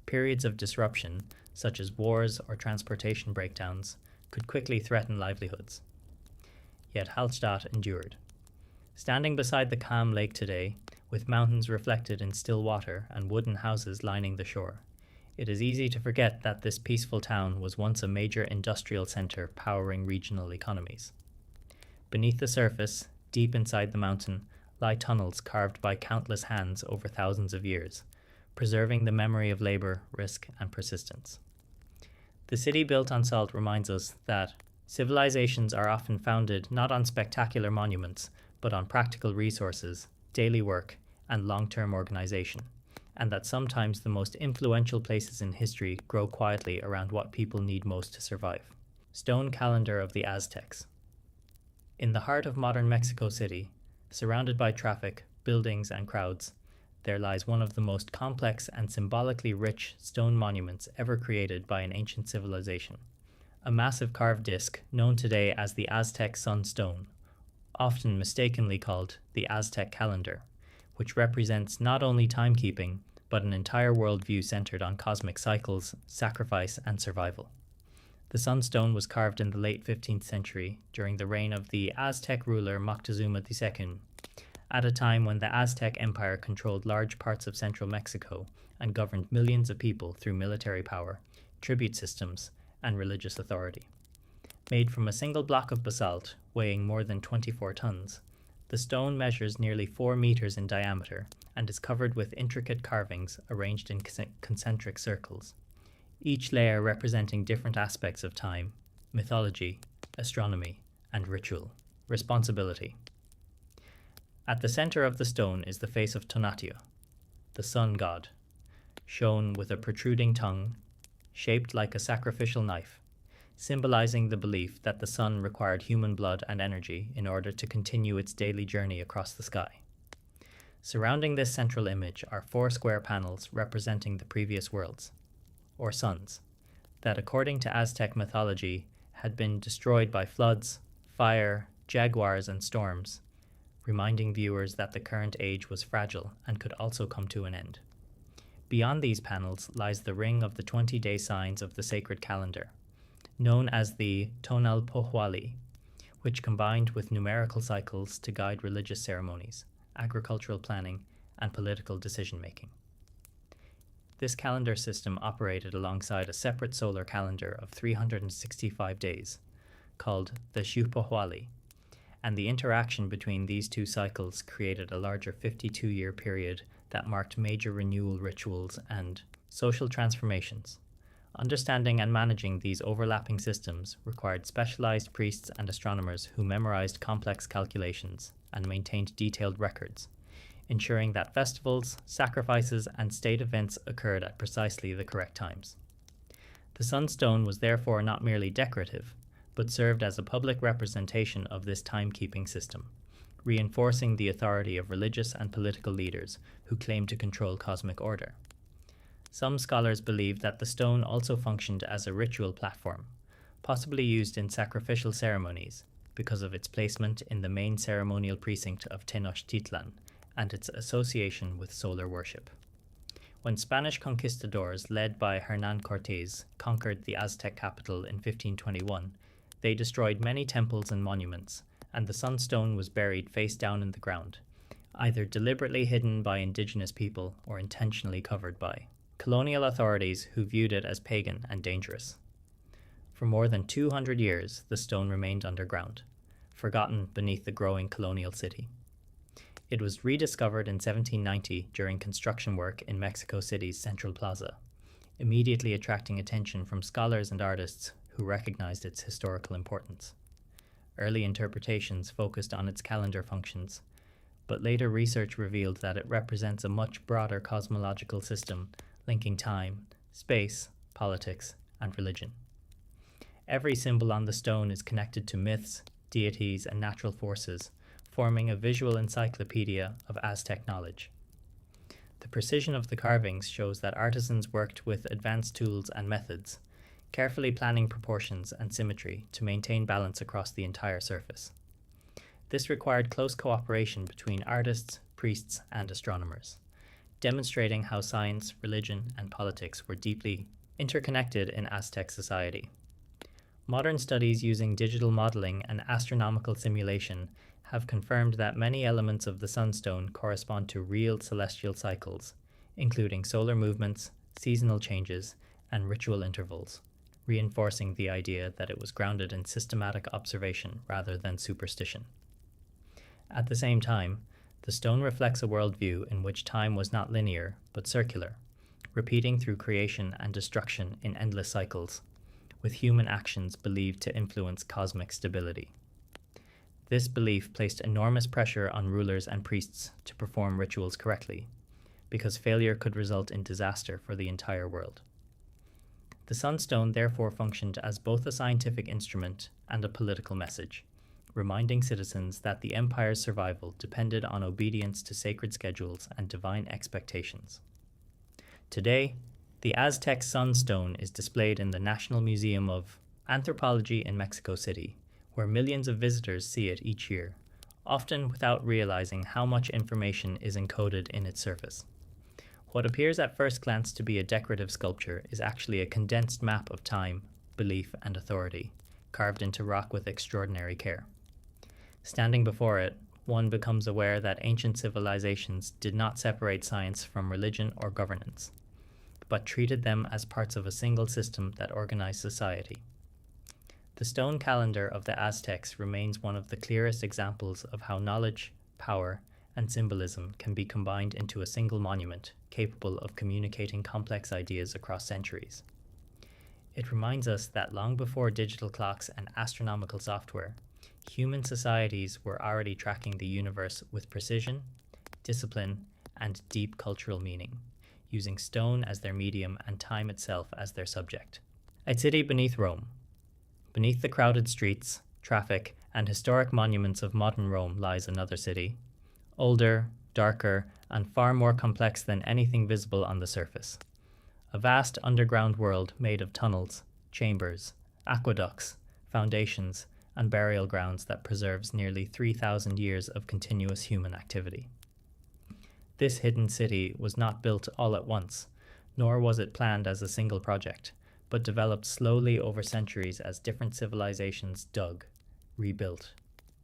Periods of disruption, such as wars or transportation breakdowns, could quickly threaten livelihoods. Yet Hallstatt endured. Standing beside the calm lake today, with mountains reflected in still water and wooden houses lining the shore, it is easy to forget that this peaceful town was once a major industrial center powering regional economies. Beneath the surface, deep inside the mountain, lie tunnels carved by countless hands over thousands of years, preserving the memory of labor, risk, and persistence. The city built on salt reminds us that civilizations are often founded not on spectacular monuments, but on practical resources, daily work, and long-term organization, and that sometimes the most influential places in history grow quietly around what people need most to survive. Stone calendar of the Aztecs. In the heart of modern Mexico City, surrounded by traffic, buildings, and crowds, there lies one of the most complex and symbolically rich stone monuments ever created by an ancient civilization. A massive carved disc known today as the Aztec Sun Stone, often mistakenly called the Aztec calendar, which represents not only timekeeping, but an entire worldview centered on cosmic cycles, sacrifice, and survival. The sunstone was carved in the late 15th century during the reign of the Aztec ruler Moctezuma II, at a time when the Aztec Empire controlled large parts of central Mexico and governed millions of people through military power, tribute systems, and religious authority. Made from a single block of basalt weighing more than 24 tons, the stone measures nearly 4 meters in diameter and is covered with intricate carvings arranged in concentric circles, each layer representing different aspects of time, mythology, astronomy, and ritual. Responsibility. At the center of the stone is the face of Tonatiuh, the sun god, shown with a protruding tongue, shaped like a sacrificial knife, symbolizing the belief that the sun required human blood and energy in order to continue its daily journey across the sky. Surrounding this central image are 4 square panels representing the previous worlds, or suns, that according to Aztec mythology had been destroyed by floods, fire, jaguars, and storms, reminding viewers that the current age was fragile and could also come to an end. Beyond these panels lies the ring of the 20-day signs of the sacred calendar, known as the Tonalpohualli, which combined with numerical cycles to guide religious ceremonies, agricultural planning, and political decision-making. This calendar system operated alongside a separate solar calendar of 365 days, called the Xiuhpohualli, and the interaction between these two cycles created a larger 52-year period that marked major renewal rituals and social transformations. Understanding and managing these overlapping systems required specialized priests and astronomers who memorized complex calculations and maintained detailed records, ensuring that festivals, sacrifices, and state events occurred at precisely the correct times. The sunstone was therefore not merely decorative, but served as a public representation of this timekeeping system, reinforcing the authority of religious and political leaders who claimed to control cosmic order. Some scholars believe that the stone also functioned as a ritual platform, possibly used in sacrificial ceremonies because of its placement in the main ceremonial precinct of Tenochtitlan and its association with solar worship. When Spanish conquistadors led by Hernán Cortés conquered the Aztec capital in 1521, they destroyed many temples and monuments, and the sunstone was buried face down in the ground, either deliberately hidden by indigenous people or intentionally covered by colonial authorities who viewed it as pagan and dangerous. For more than 200 years, the stone remained underground, forgotten beneath the growing colonial city. It was rediscovered in 1790 during construction work in Mexico City's Central Plaza, immediately attracting attention from scholars and artists who recognized its historical importance. Early interpretations focused on its calendar functions, but later research revealed that it represents a much broader cosmological system linking time, space, politics, and religion. Every symbol on the stone is connected to myths, deities, and natural forces, forming a visual encyclopedia of Aztec knowledge. The precision of the carvings shows that artisans worked with advanced tools and methods, carefully planning proportions and symmetry to maintain balance across the entire surface. This required close cooperation between artists, priests, and astronomers, demonstrating how science, religion, and politics were deeply interconnected in Aztec society. Modern studies using digital modeling and astronomical simulation have confirmed that many elements of the sunstone correspond to real celestial cycles, including solar movements, seasonal changes, and ritual intervals, reinforcing the idea that it was grounded in systematic observation rather than superstition. At the same time, the stone reflects a worldview in which time was not linear, but circular, repeating through creation and destruction in endless cycles, with human actions believed to influence cosmic stability. This belief placed enormous pressure on rulers and priests to perform rituals correctly, because failure could result in disaster for the entire world. The sunstone therefore functioned as both a scientific instrument and a political message, reminding citizens that the empire's survival depended on obedience to sacred schedules and divine expectations. Today, the Aztec Sunstone is displayed in the National Museum of Anthropology in Mexico City, where millions of visitors see it each year, often without realizing how much information is encoded in its surface. What appears at first glance to be a decorative sculpture is actually a condensed map of time, belief, and authority, carved into rock with extraordinary care. Standing before it, one becomes aware that ancient civilizations did not separate science from religion or governance, but treated them as parts of a single system that organized society. The stone calendar of the Aztecs remains one of the clearest examples of how knowledge, power, and symbolism can be combined into a single monument capable of communicating complex ideas across centuries. It reminds us that long before digital clocks and astronomical software, human societies were already tracking the universe with precision, discipline, and deep cultural meaning, using stone as their medium and time itself as their subject. A city beneath Rome. Beneath the crowded streets, traffic, and historic monuments of modern Rome lies another city, older, darker, and far more complex than anything visible on the surface. A vast underground world made of tunnels, chambers, aqueducts, foundations, and burial grounds that preserves nearly 3,000 years of continuous human activity. This hidden city was not built all at once, nor was it planned as a single project, but developed slowly over centuries as different civilizations dug, rebuilt,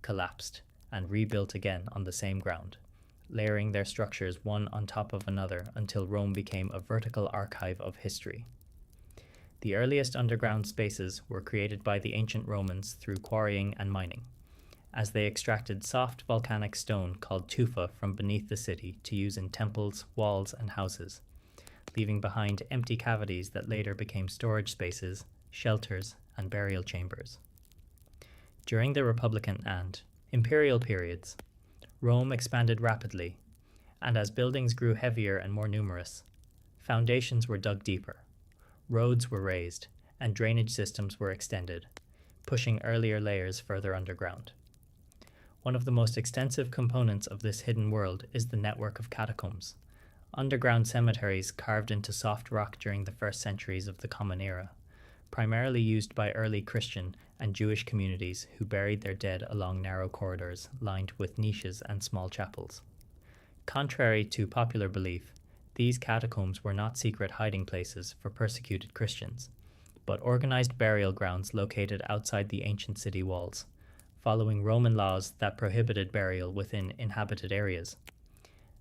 collapsed, and rebuilt again on the same ground, layering their structures one on top of another until Rome became a vertical archive of history. The earliest underground spaces were created by the ancient Romans through quarrying and mining, as they extracted soft volcanic stone called tufa from beneath the city to use in temples, walls, and houses, leaving behind empty cavities that later became storage spaces, shelters, and burial chambers. During the Republican and imperial periods, Rome expanded rapidly, and as buildings grew heavier and more numerous, foundations were dug deeper, roads were raised, and drainage systems were extended, pushing earlier layers further underground. One of the most extensive components of this hidden world is the network of catacombs, underground cemeteries carved into soft rock during the first centuries of the Common Era, primarily used by early Christian and Jewish communities who buried their dead along narrow corridors lined with niches and small chapels. Contrary to popular belief, these catacombs were not secret hiding places for persecuted Christians, but organized burial grounds located outside the ancient city walls, following Roman laws that prohibited burial within inhabited areas.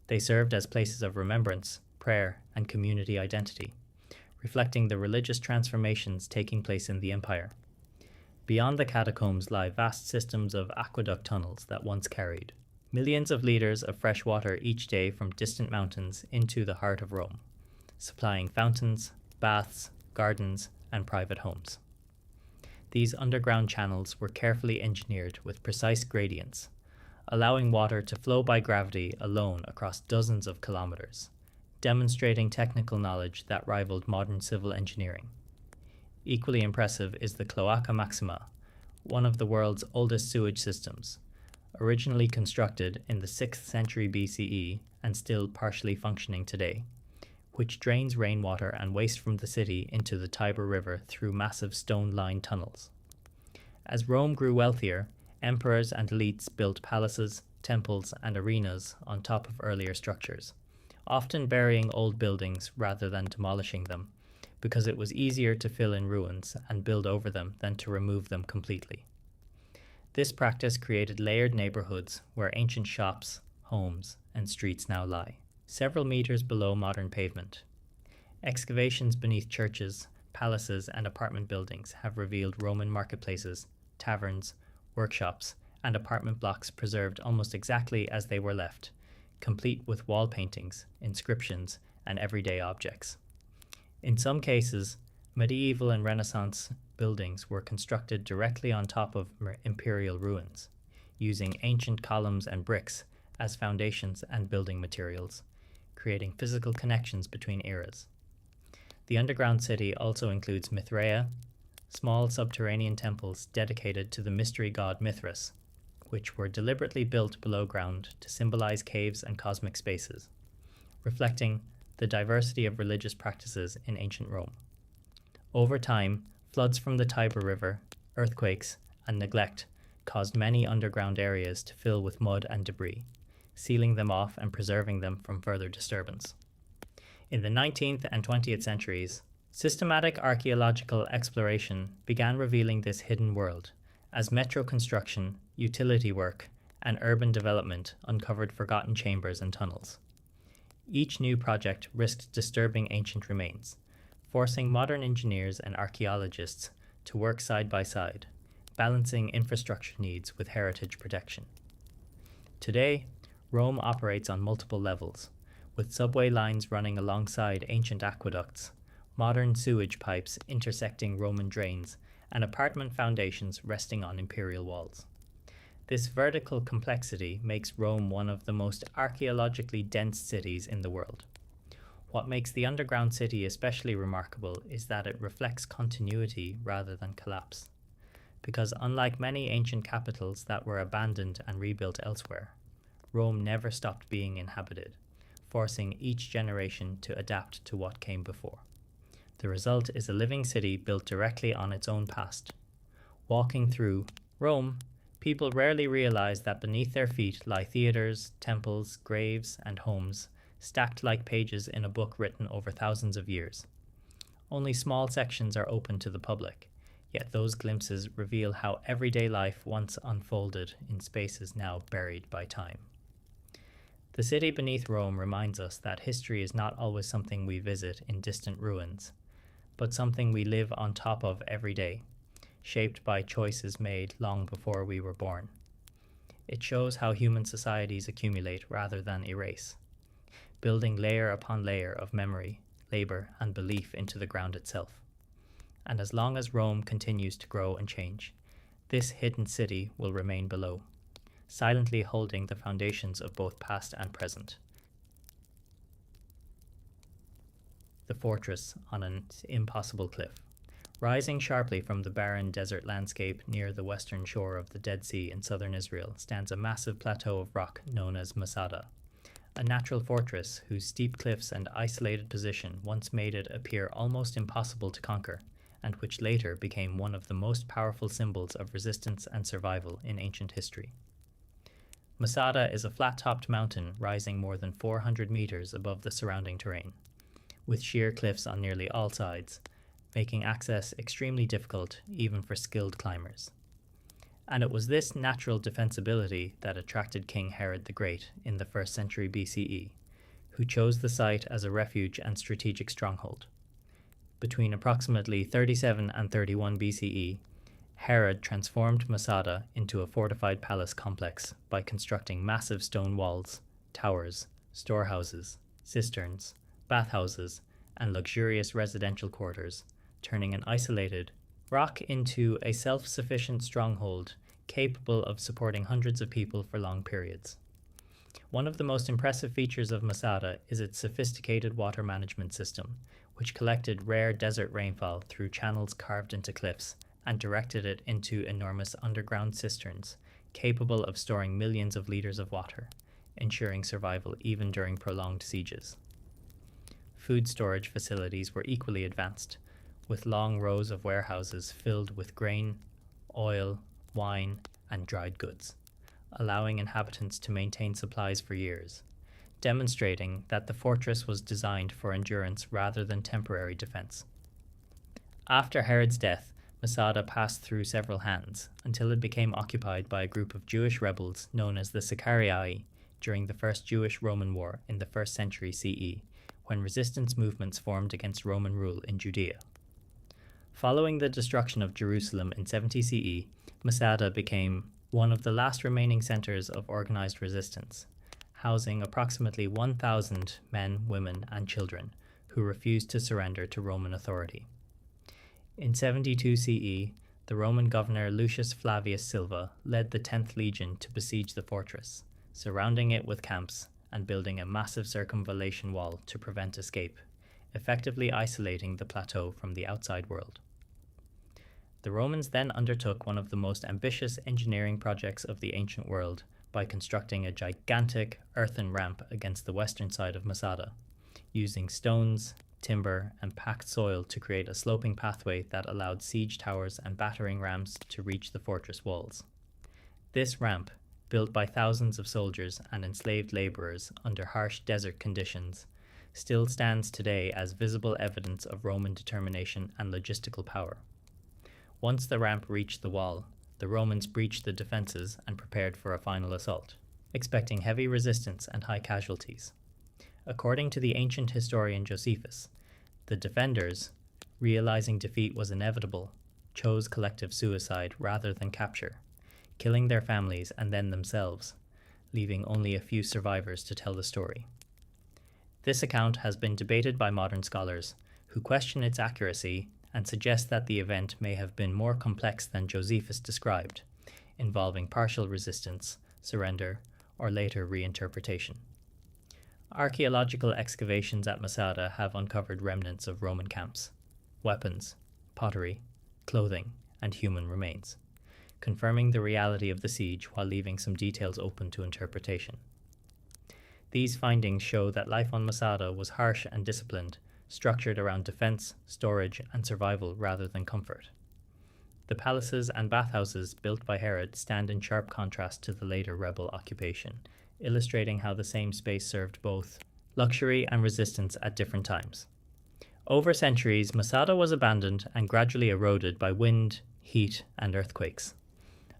They served as places of remembrance, prayer, and community identity, reflecting the religious transformations taking place in the empire. Beyond the catacombs lie vast systems of aqueduct tunnels that once carried millions of liters of fresh water each day from distant mountains into the heart of Rome, supplying fountains, baths, gardens, and private homes. These underground channels were carefully engineered with precise gradients, allowing water to flow by gravity alone across dozens of kilometers, demonstrating technical knowledge that rivaled modern civil engineering. Equally impressive is the Cloaca Maxima, one of the world's oldest sewage systems, originally constructed in the 6th century BCE and still partially functioning today, which drains rainwater and waste from the city into the Tiber River through massive stone-lined tunnels. As Rome grew wealthier, emperors and elites built palaces, temples, and arenas on top of earlier structures, often burying old buildings rather than demolishing them, because it was easier to fill in ruins and build over them than to remove them completely. This practice created layered neighborhoods where ancient shops, homes, and streets now lie, several meters below modern pavement. Excavations beneath churches, palaces, and apartment buildings have revealed Roman marketplaces, taverns, workshops, and apartment blocks preserved almost exactly as they were left, complete with wall paintings, inscriptions, and everyday objects. In some cases, medieval and Renaissance buildings were constructed directly on top of imperial ruins, using ancient columns and bricks as foundations and building materials, creating physical connections between eras. The underground city also includes Mithraea, small subterranean temples dedicated to the mystery god Mithras, which were deliberately built below ground to symbolize caves and cosmic spaces, reflecting the diversity of religious practices in ancient Rome. Over time, floods from the Tiber River, earthquakes, and neglect caused many underground areas to fill with mud and debris, sealing them off and preserving them from further disturbance. In the 19th and 20th centuries, systematic archaeological exploration began revealing this hidden world, as metro construction, utility work, and urban development uncovered forgotten chambers and tunnels. Each new project risked disturbing ancient remains, forcing modern engineers and archaeologists to work side by side, balancing infrastructure needs with heritage protection. Today, Rome operates on multiple levels, with subway lines running alongside ancient aqueducts, modern sewage pipes intersecting Roman drains, and apartment foundations resting on imperial walls. This vertical complexity makes Rome one of the most archaeologically dense cities in the world. What makes the underground city especially remarkable is that it reflects continuity rather than collapse. Because unlike many ancient capitals that were abandoned and rebuilt elsewhere, Rome never stopped being inhabited, forcing each generation to adapt to what came before. The result is a living city built directly on its own past. Walking through Rome, people rarely realize that beneath their feet lie theaters, temples, graves, and homes, stacked like pages in a book written over thousands of years. Only small sections are open to the public, yet those glimpses reveal how everyday life once unfolded in spaces now buried by time. The city beneath Rome reminds us that history is not always something we visit in distant ruins, but something we live on top of every day, shaped by choices made long before we were born. It shows how human societies accumulate rather than erase, building layer upon layer of memory, labor, and belief into the ground itself. And as long as Rome continues to grow and change, this hidden city will remain below, silently holding the foundations of both past and present. The fortress on an impossible cliff. Rising sharply from the barren desert landscape near the western shore of the Dead Sea in southern Israel stands a massive plateau of rock known as Masada, a natural fortress whose steep cliffs and isolated position once made it appear almost impossible to conquer, and which later became one of the most powerful symbols of resistance and survival in ancient history. Masada is a flat-topped mountain rising more than 400 meters above the surrounding terrain, with sheer cliffs on nearly all sides, making access extremely difficult even for skilled climbers. And it was this natural defensibility that attracted King Herod the Great in the 1st century BCE, who chose the site as a refuge and strategic stronghold. Between approximately 37 and 31 BCE, Herod transformed Masada into a fortified palace complex by constructing massive stone walls, towers, storehouses, cisterns, bathhouses, and luxurious residential quarters, turning an isolated rock into a self-sufficient stronghold capable of supporting hundreds of people for long periods. One of the most impressive features of Masada is its sophisticated water management system, which collected rare desert rainfall through channels carved into cliffs and directed it into enormous underground cisterns capable of storing millions of liters of water, ensuring survival even during prolonged sieges. Food storage facilities were equally advanced, with long rows of warehouses filled with grain, oil, wine, and dried goods, allowing inhabitants to maintain supplies for years, demonstrating that the fortress was designed for endurance rather than temporary defense. After Herod's death, Masada passed through several hands until it became occupied by a group of Jewish rebels known as the Sicarii during the First Jewish-Roman War in the 1st century CE, when resistance movements formed against Roman rule in Judea. Following the destruction of Jerusalem in 70 CE, Masada became one of the last remaining centers of organized resistance, housing approximately 1,000 men, women, and children who refused to surrender to Roman authority. In 72 CE, the Roman governor Lucius Flavius Silva led the 10th Legion to besiege the fortress, surrounding it with camps and building a massive circumvallation wall to prevent escape, effectively isolating the plateau from the outside world. The Romans then undertook one of the most ambitious engineering projects of the ancient world by constructing a gigantic earthen ramp against the western side of Masada, using stones, timber, and packed soil to create a sloping pathway that allowed siege towers and battering rams to reach the fortress walls. This ramp, built by thousands of soldiers and enslaved laborers under harsh desert conditions, still stands today as visible evidence of Roman determination and logistical power. Once the ramp reached the wall, the Romans breached the defenses and prepared for a final assault, expecting heavy resistance and high casualties. According to the ancient historian Josephus, the defenders, realizing defeat was inevitable, chose collective suicide rather than capture, killing their families and then themselves, leaving only a few survivors to tell the story. This account has been debated by modern scholars, who question its accuracy and suggest that the event may have been more complex than Josephus described, involving partial resistance, surrender, or later reinterpretation. Archaeological excavations at Masada have uncovered remnants of Roman camps, weapons, pottery, clothing, and human remains, confirming the reality of the siege while leaving some details open to interpretation. These findings show that life on Masada was harsh and disciplined, structured around defense, storage, and survival rather than comfort. The palaces and bathhouses built by Herod stand in sharp contrast to the later rebel occupation, illustrating how the same space served both luxury and resistance at different times. Over centuries, Masada was abandoned and gradually eroded by wind, heat, and earthquakes,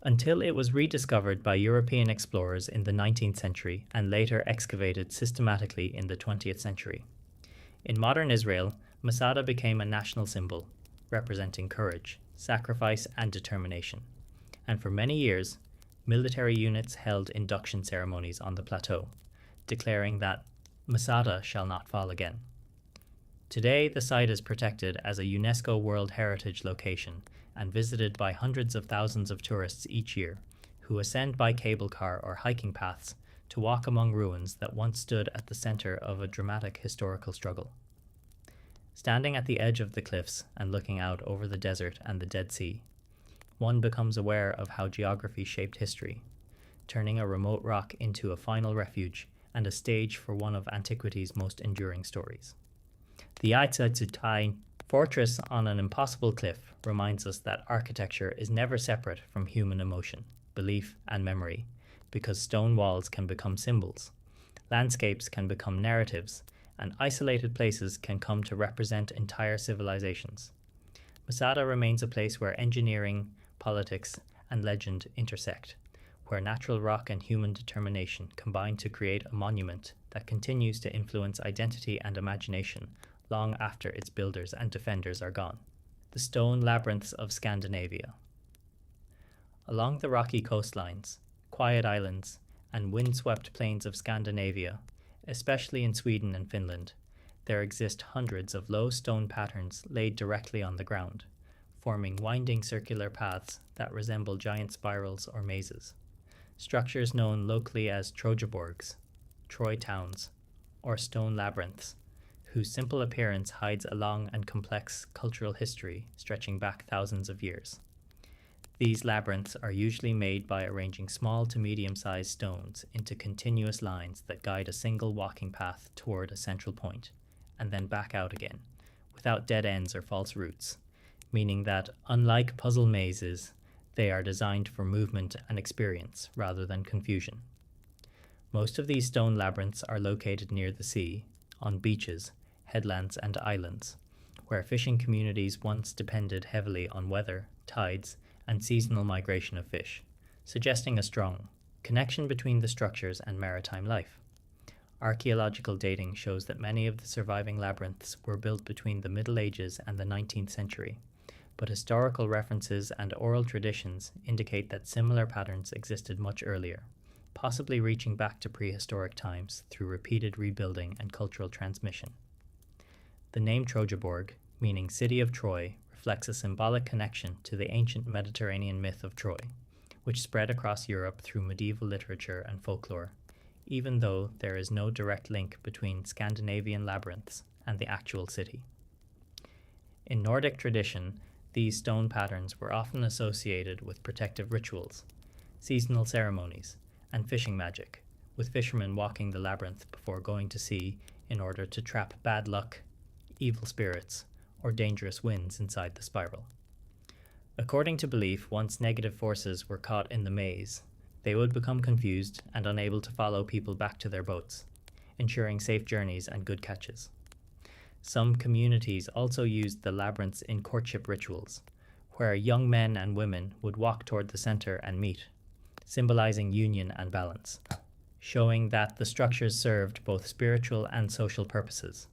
until it was rediscovered by European explorers in the 19th century and later excavated systematically in the 20th century. In modern Israel, Masada became a national symbol, representing courage, sacrifice, and determination. And for many years, military units held induction ceremonies on the plateau, declaring that Masada shall not fall again. Today, the site is protected as a UNESCO World Heritage location and visited by hundreds of thousands of tourists each year, who ascend by cable car or hiking paths to walk among ruins that once stood at the center of a dramatic historical struggle. Standing at the edge of the cliffs and looking out over the desert and the Dead Sea, one becomes aware of how geography shaped history, turning a remote rock into a final refuge and a stage for one of antiquity's most enduring stories. The Aitzazutai fortress on an impossible cliff reminds us that architecture is never separate from human emotion, belief, and memory, because stone walls can become symbols, landscapes can become narratives, and isolated places can come to represent entire civilizations. Masada remains a place where engineering, politics, and legend intersect, where natural rock and human determination combine to create a monument that continues to influence identity and imagination long after its builders and defenders are gone. The stone labyrinths of Scandinavia. Along the rocky coastlines, quiet islands, and windswept plains of Scandinavia, especially in Sweden and Finland, there exist hundreds of low stone patterns laid directly on the ground, forming winding circular paths that resemble giant spirals or mazes. Structures known locally as Trojaborgs, Troy towns, or stone labyrinths, whose simple appearance hides a long and complex cultural history stretching back thousands of years. These labyrinths are usually made by arranging small to medium-sized stones into continuous lines that guide a single walking path toward a central point, and then back out again, without dead ends or false routes, meaning that, unlike puzzle mazes, they are designed for movement and experience rather than confusion. Most of these stone labyrinths are located near the sea, on beaches, headlands, and islands, where fishing communities once depended heavily on weather, tides, and seasonal migration of fish, suggesting a strong connection between the structures and maritime life. Archaeological dating shows that many of the surviving labyrinths were built between the Middle Ages and the 19th century, but historical references and oral traditions indicate that similar patterns existed much earlier, possibly reaching back to prehistoric times through repeated rebuilding and cultural transmission. The name Trojaborg, meaning City of Troy, reflects a symbolic connection to the ancient Mediterranean myth of Troy, which spread across Europe through medieval literature and folklore, even though there is no direct link between Scandinavian labyrinths and the actual city. In Nordic tradition, These stone patterns were often associated with protective rituals, seasonal ceremonies, and fishing magic, with fishermen walking the labyrinth before going to sea in order to trap bad luck, evil spirits, or dangerous winds inside the spiral. According to belief, once negative forces were caught in the maze, they would become confused and unable to follow people back to their boats, ensuring safe journeys and good catches. Some communities also used the labyrinths in courtship rituals, where young men and women would walk toward the center and meet, symbolizing union and balance, showing that the structures served both spiritual and social purposes.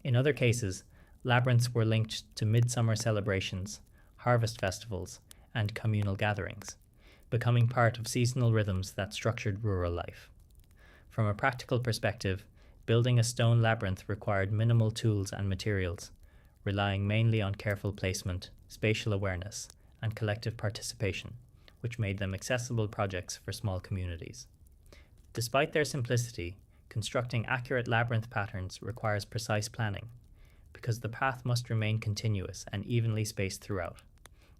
In other cases, labyrinths were linked to midsummer celebrations, harvest festivals, and communal gatherings, becoming part of seasonal rhythms that structured rural life. From a practical perspective, building a stone labyrinth required minimal tools and materials, relying mainly on careful placement, spatial awareness, and collective participation, which made them accessible projects for small communities. Despite their simplicity, constructing accurate labyrinth patterns requires precise planning, because the path must remain continuous and evenly spaced throughout,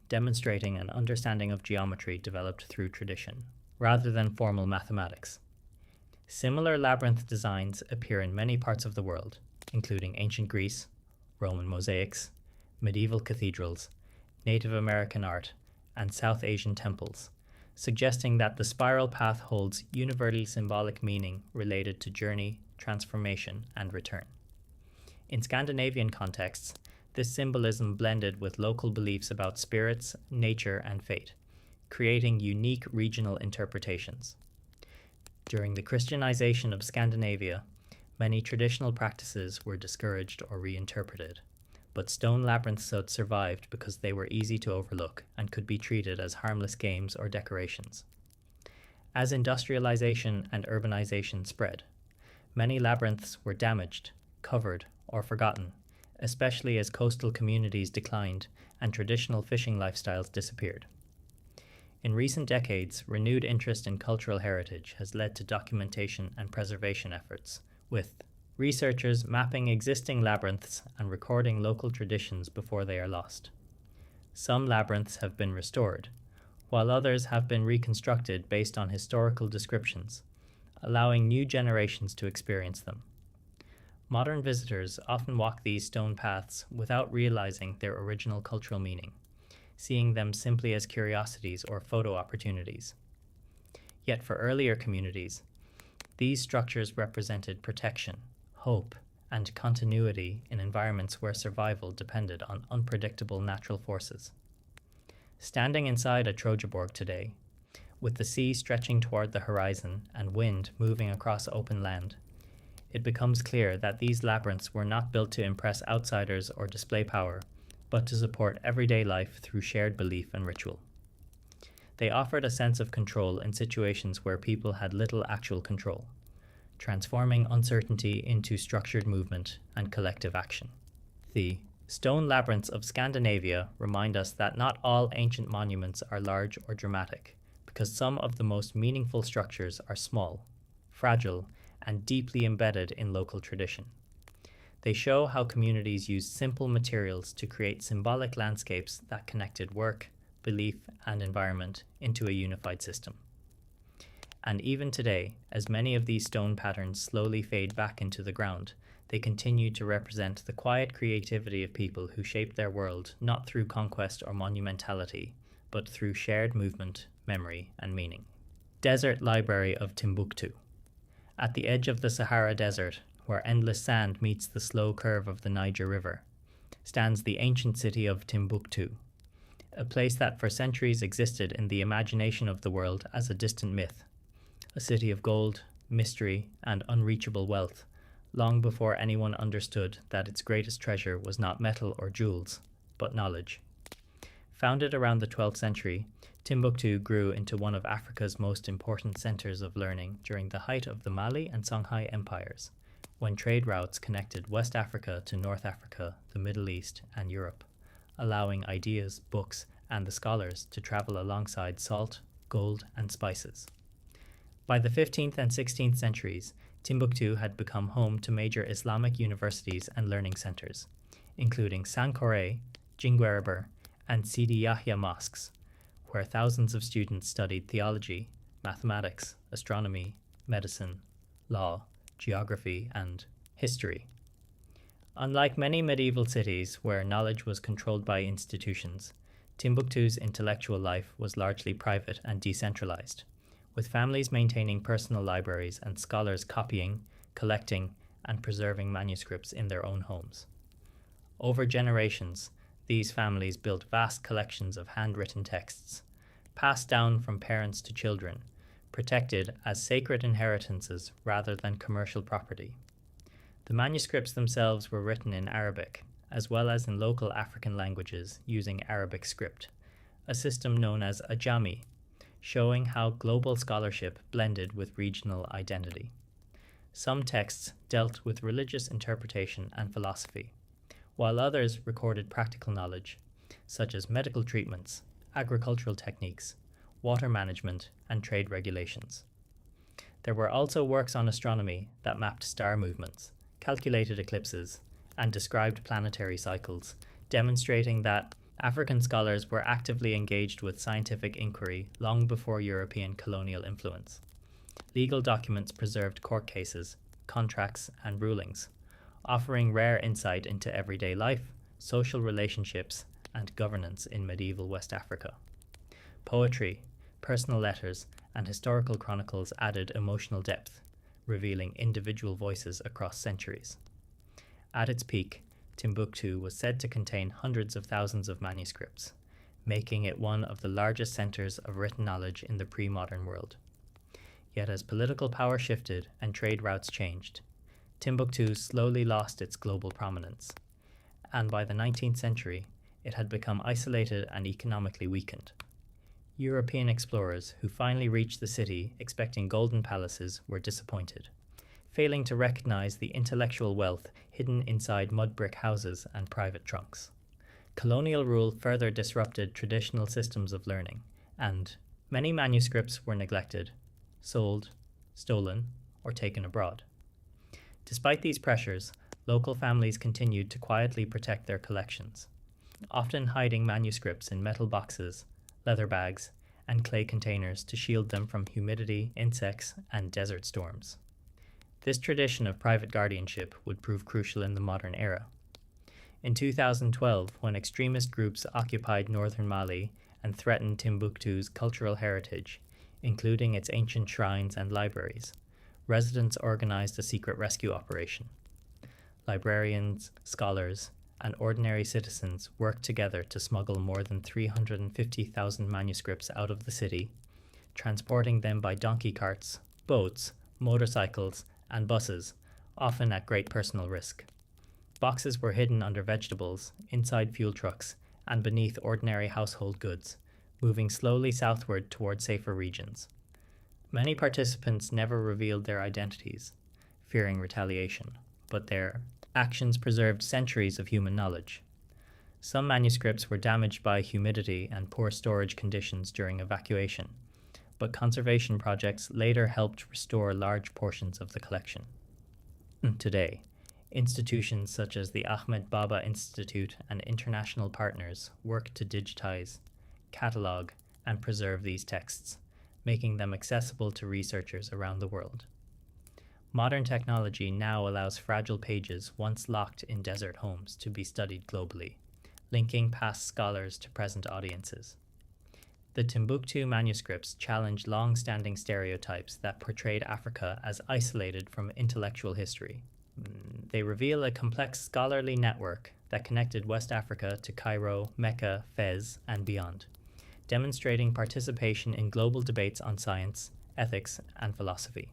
demonstrating an understanding of geometry developed through tradition, rather than formal mathematics. Similar labyrinth designs appear in many parts of the world, including ancient Greece, Roman mosaics, medieval cathedrals, Native American art, and South Asian temples, suggesting that the spiral path holds universally symbolic meaning related to journey, transformation, and return. In Scandinavian contexts, this symbolism blended with local beliefs about spirits, nature, and fate, creating unique regional interpretations. During the Christianization of Scandinavia, many traditional practices were discouraged or reinterpreted, but stone labyrinths survived because they were easy to overlook and could be treated as harmless games or decorations. As industrialization and urbanization spread, many labyrinths were damaged, covered, or forgotten, especially as coastal communities declined and traditional fishing lifestyles disappeared. In recent decades, renewed interest in cultural heritage has led to documentation and preservation efforts, with researchers mapping existing labyrinths and recording local traditions before they are lost. Some labyrinths have been restored, while others have been reconstructed based on historical descriptions, allowing new generations to experience them. Modern visitors often walk these stone paths without realizing their original cultural meaning, seeing them simply as curiosities or photo opportunities. Yet for earlier communities, these structures represented protection, hope, and continuity in environments where survival depended on unpredictable natural forces. Standing inside a Trojaborg today, with the sea stretching toward the horizon and wind moving across open land, it becomes clear that these labyrinths were not built to impress outsiders or display power, but to support everyday life through shared belief and ritual. They offered a sense of control in situations where people had little actual control, transforming uncertainty into structured movement and collective action. The stone labyrinths of Scandinavia remind us that not all ancient monuments are large or dramatic, because some of the most meaningful structures are small, fragile, and deeply embedded in local tradition. They show how communities used simple materials to create symbolic landscapes that connected work, belief, and environment into a unified system. And even today, as many of these stone patterns slowly fade back into the ground, they continue to represent the quiet creativity of people who shaped their world not through conquest or monumentality, but through shared movement, memory, and meaning. Desert Library of Timbuktu. At the edge of the Sahara Desert, where endless sand meets the slow curve of the Niger River, stands the ancient city of Timbuktu, a place that for centuries existed in the imagination of the world as a distant myth, a city of gold, mystery, and unreachable wealth, long before anyone understood that its greatest treasure was not metal or jewels, but knowledge. Founded around the 12th century, Timbuktu grew into one of Africa's most important centers of learning during the height of the Mali and Songhai empires, when trade routes connected West Africa to North Africa, the Middle East, and Europe, allowing ideas, books, and the scholars to travel alongside salt, gold, and spices. By the 15th and 16th centuries, Timbuktu had become home to major Islamic universities and learning centers, including Sankore, Jinguereber, and Sidi Yahya mosques, where thousands of students studied theology, mathematics, astronomy, medicine, law, geography, and history. Unlike many medieval cities where knowledge was controlled by institutions, Timbuktu's intellectual life was largely private and decentralized, with families maintaining personal libraries and scholars copying, collecting, and preserving manuscripts in their own homes. Over generations, these families built vast collections of handwritten texts, passed down from parents to children, protected as sacred inheritances rather than commercial property. The manuscripts themselves were written in Arabic, as well as in local African languages using Arabic script, a system known as ajami, showing how global scholarship blended with regional identity. Some texts dealt with religious interpretation and philosophy, while others recorded practical knowledge, such as medical treatments, agricultural techniques, water management, and trade regulations. There were also works on astronomy that mapped star movements, calculated eclipses, and described planetary cycles, demonstrating that African scholars were actively engaged with scientific inquiry long before European colonial influence. Legal documents preserved court cases, contracts, and rulings, offering rare insight into everyday life, social relationships, and governance in medieval West Africa. Poetry, personal letters, and historical chronicles added emotional depth, revealing individual voices across centuries. At its peak, Timbuktu was said to contain hundreds of thousands of manuscripts, making it one of the largest centers of written knowledge in the pre-modern world. Yet as political power shifted and trade routes changed, Timbuktu slowly lost its global prominence, and by the 19th century, it had become isolated and economically weakened. European explorers who finally reached the city expecting golden palaces were disappointed, failing to recognize the intellectual wealth hidden inside mud brick houses and private trunks. Colonial rule further disrupted traditional systems of learning, and many manuscripts were neglected, sold, stolen, or taken abroad. Despite these pressures, local families continued to quietly protect their collections, often hiding manuscripts in metal boxes, leather bags, and clay containers to shield them from humidity, insects, and desert storms. This tradition of private guardianship would prove crucial in the modern era. In 2012, when extremist groups occupied northern Mali and threatened Timbuktu's cultural heritage, including its ancient shrines and libraries, residents organized a secret rescue operation. Librarians, scholars, and ordinary citizens worked together to smuggle more than 350,000 manuscripts out of the city, transporting them by donkey carts, boats, motorcycles, and buses, often at great personal risk. Boxes were hidden under vegetables, inside fuel trucks, and beneath ordinary household goods, moving slowly southward toward safer regions. Many participants never revealed their identities, fearing retaliation, but their actions preserved centuries of human knowledge. Some manuscripts were damaged by humidity and poor storage conditions during evacuation, but conservation projects later helped restore large portions of the collection. Today, institutions such as the Ahmed Baba Institute and international partners work to digitize, catalog, and preserve these texts, making them accessible to researchers around the world. Modern technology now allows fragile pages once locked in desert homes to be studied globally, linking past scholars to present audiences. The Timbuktu manuscripts challenge long-standing stereotypes that portrayed Africa as isolated from intellectual history. They reveal a complex scholarly network that connected West Africa to Cairo, Mecca, Fez, and beyond, demonstrating participation in global debates on science, ethics, and philosophy.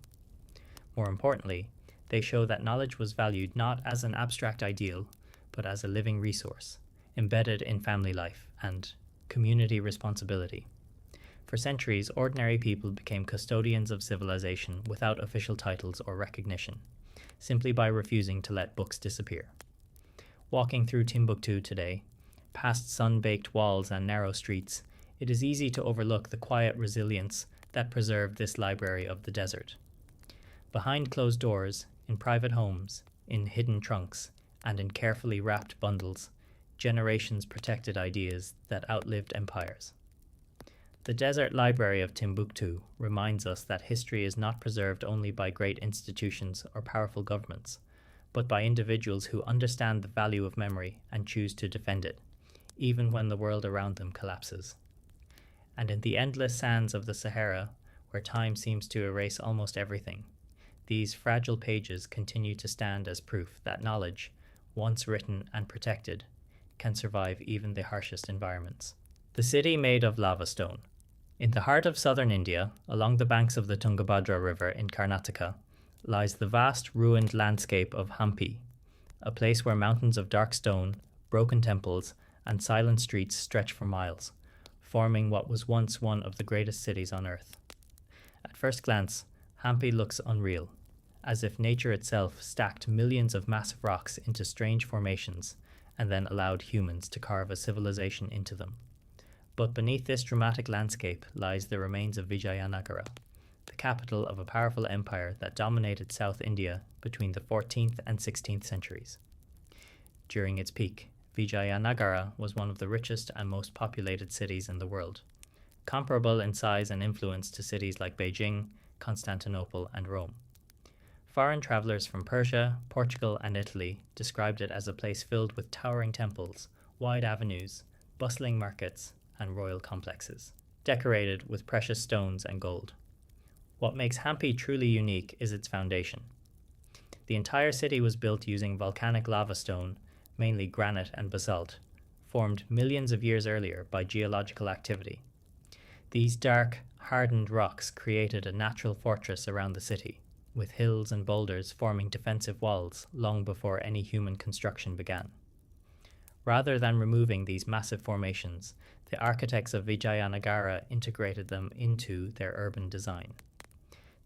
More importantly, they show that knowledge was valued not as an abstract ideal, but as a living resource, embedded in family life and community responsibility. For centuries, ordinary people became custodians of civilization without official titles or recognition, simply by refusing to let books disappear. Walking through Timbuktu today, past sun-baked walls and narrow streets, it is easy to overlook the quiet resilience that preserved this library of the desert. Behind closed doors, in private homes, in hidden trunks, and in carefully wrapped bundles, generations protected ideas that outlived empires. The Desert Library of Timbuktu reminds us that history is not preserved only by great institutions or powerful governments, but by individuals who understand the value of memory and choose to defend it, even when the world around them collapses. And in the endless sands of the Sahara, where time seems to erase almost everything, these fragile pages continue to stand as proof that knowledge, once written and protected, can survive even the harshest environments. The city made of lava stone. In the heart of southern India, along the banks of the Tungabhadra River in Karnataka, lies the vast ruined landscape of Hampi, a place where mountains of dark stone, broken temples, and silent streets stretch for miles, forming what was once one of the greatest cities on earth. At first glance, Hampi looks unreal, as if nature itself stacked millions of massive rocks into strange formations and then allowed humans to carve a civilization into them. But beneath this dramatic landscape lies the remains of Vijayanagara, the capital of a powerful empire that dominated South India between the 14th and 16th centuries. During its peak, Vijayanagara was one of the richest and most populated cities in the world, comparable in size and influence to cities like Beijing, Constantinople, and Rome. Foreign travelers from Persia, Portugal, and Italy described it as a place filled with towering temples, wide avenues, bustling markets, and royal complexes, decorated with precious stones and gold. What makes Hampi truly unique is its foundation. The entire city was built using volcanic lava stone, mainly granite and basalt, formed millions of years earlier by geological activity. These dark, hardened rocks created a natural fortress around the city, with hills and boulders forming defensive walls long before any human construction began. Rather than removing these massive formations, the architects of Vijayanagara integrated them into their urban design.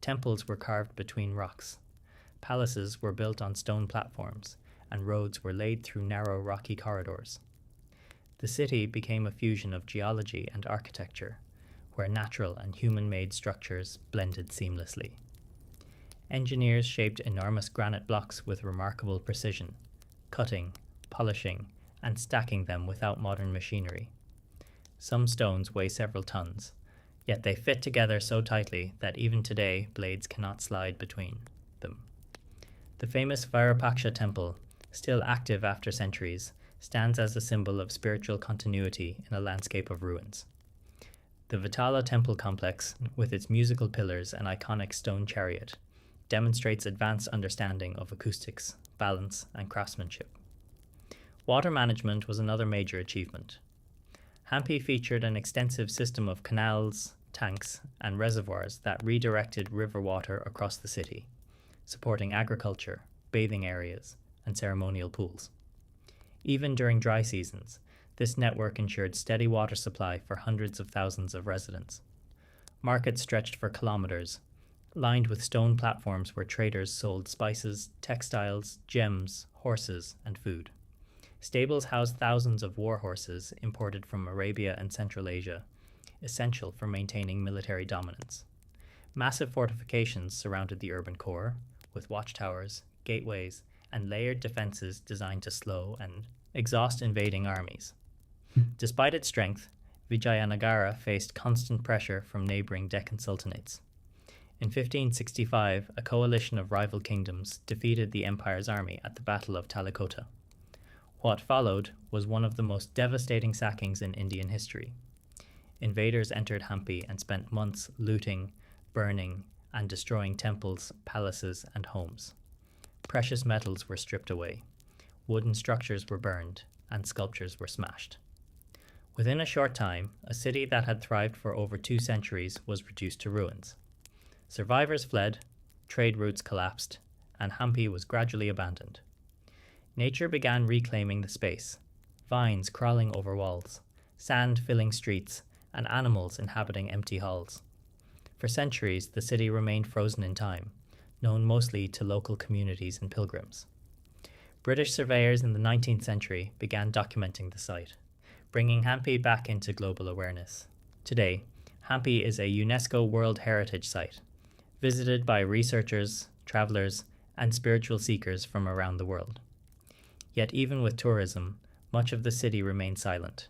Temples were carved between rocks, palaces were built on stone platforms, and roads were laid through narrow rocky corridors. The city became a fusion of geology and architecture, where natural and human-made structures blended seamlessly. Engineers shaped enormous granite blocks with remarkable precision, cutting, polishing, and stacking them without modern machinery. Some stones weigh several tons, yet they fit together so tightly that even today blades cannot slide between them. The famous Virupaksha temple, still active after centuries, stands as a symbol of spiritual continuity in a landscape of ruins. The Vitala temple complex, with its musical pillars and iconic stone chariot, demonstrates advanced understanding of acoustics, balance, and craftsmanship. Water management was another major achievement. Hampi featured an extensive system of canals, tanks, and reservoirs that redirected river water across the city, supporting agriculture, bathing areas, and ceremonial pools. Even during dry seasons, this network ensured steady water supply for hundreds of thousands of residents. Markets stretched for kilometers, lined with stone platforms where traders sold spices, textiles, gems, horses, and food. Stables housed thousands of war horses imported from Arabia and Central Asia, essential for maintaining military dominance. Massive fortifications surrounded the urban core, with watchtowers, gateways, and layered defenses designed to slow and exhaust invading armies. Despite its strength, Vijayanagara faced constant pressure from neighboring Deccan sultanates. In 1565, a coalition of rival kingdoms defeated the empire's army at the Battle of Talikota. What followed was one of the most devastating sackings in Indian history. Invaders entered Hampi and spent months looting, burning, and destroying temples, palaces, and homes. Precious metals were stripped away, wooden structures were burned, and sculptures were smashed. Within a short time, a city that had thrived for over 2 centuries was reduced to ruins. Survivors fled, trade routes collapsed, and Hampi was gradually abandoned. Nature began reclaiming the space, vines crawling over walls, sand filling streets, and animals inhabiting empty halls. For centuries, the city remained frozen in time, known mostly to local communities and pilgrims. British surveyors in the 19th century began documenting the site, bringing Hampi back into global awareness. Today, Hampi is a UNESCO World Heritage Site, visited by researchers, travelers, and spiritual seekers from around the world. Yet even with tourism, Much of the city remains silent,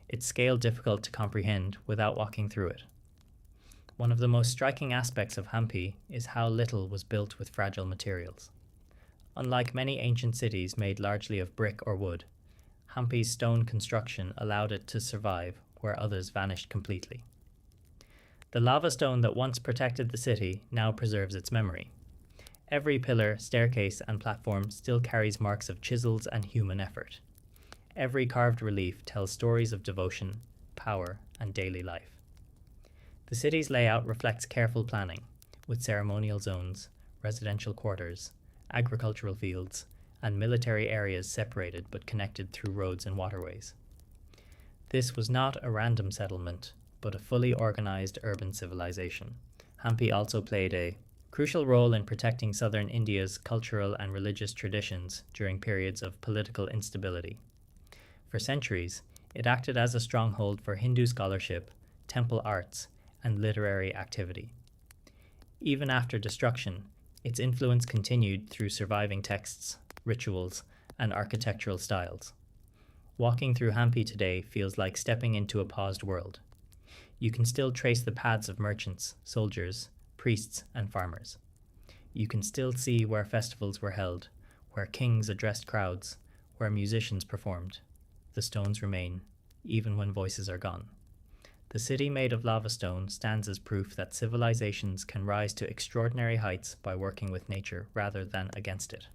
its scale difficult to comprehend without walking through it. One of the most striking aspects of Hampi is how little was built with fragile materials. Unlike many ancient cities made largely of brick or wood, Hampi's stone construction allowed it to survive where others vanished completely. The lava stone that once protected the city now preserves its memory. Every pillar, staircase, and platform still carries marks of chisels and human effort. Every carved relief tells stories of devotion, power, and daily life. The city's layout reflects careful planning, with ceremonial zones, residential quarters, agricultural fields, and military areas separated but connected through roads and waterways. This was not a random settlement, but a fully organized urban civilization. Hampi also played a crucial role in protecting southern India's cultural and religious traditions during periods of political instability. For centuries, it acted as a stronghold for Hindu scholarship, temple arts, and literary activity. Even after destruction, its influence continued through surviving texts, rituals, and architectural styles. Walking through Hampi today feels like stepping into a paused world. You can still trace the paths of merchants, soldiers, priests, and farmers. You can still see where festivals were held, where kings addressed crowds, where musicians performed. The stones remain, even when voices are gone. The city made of lava stone stands as proof that civilizations can rise to extraordinary heights by working with nature rather than against it.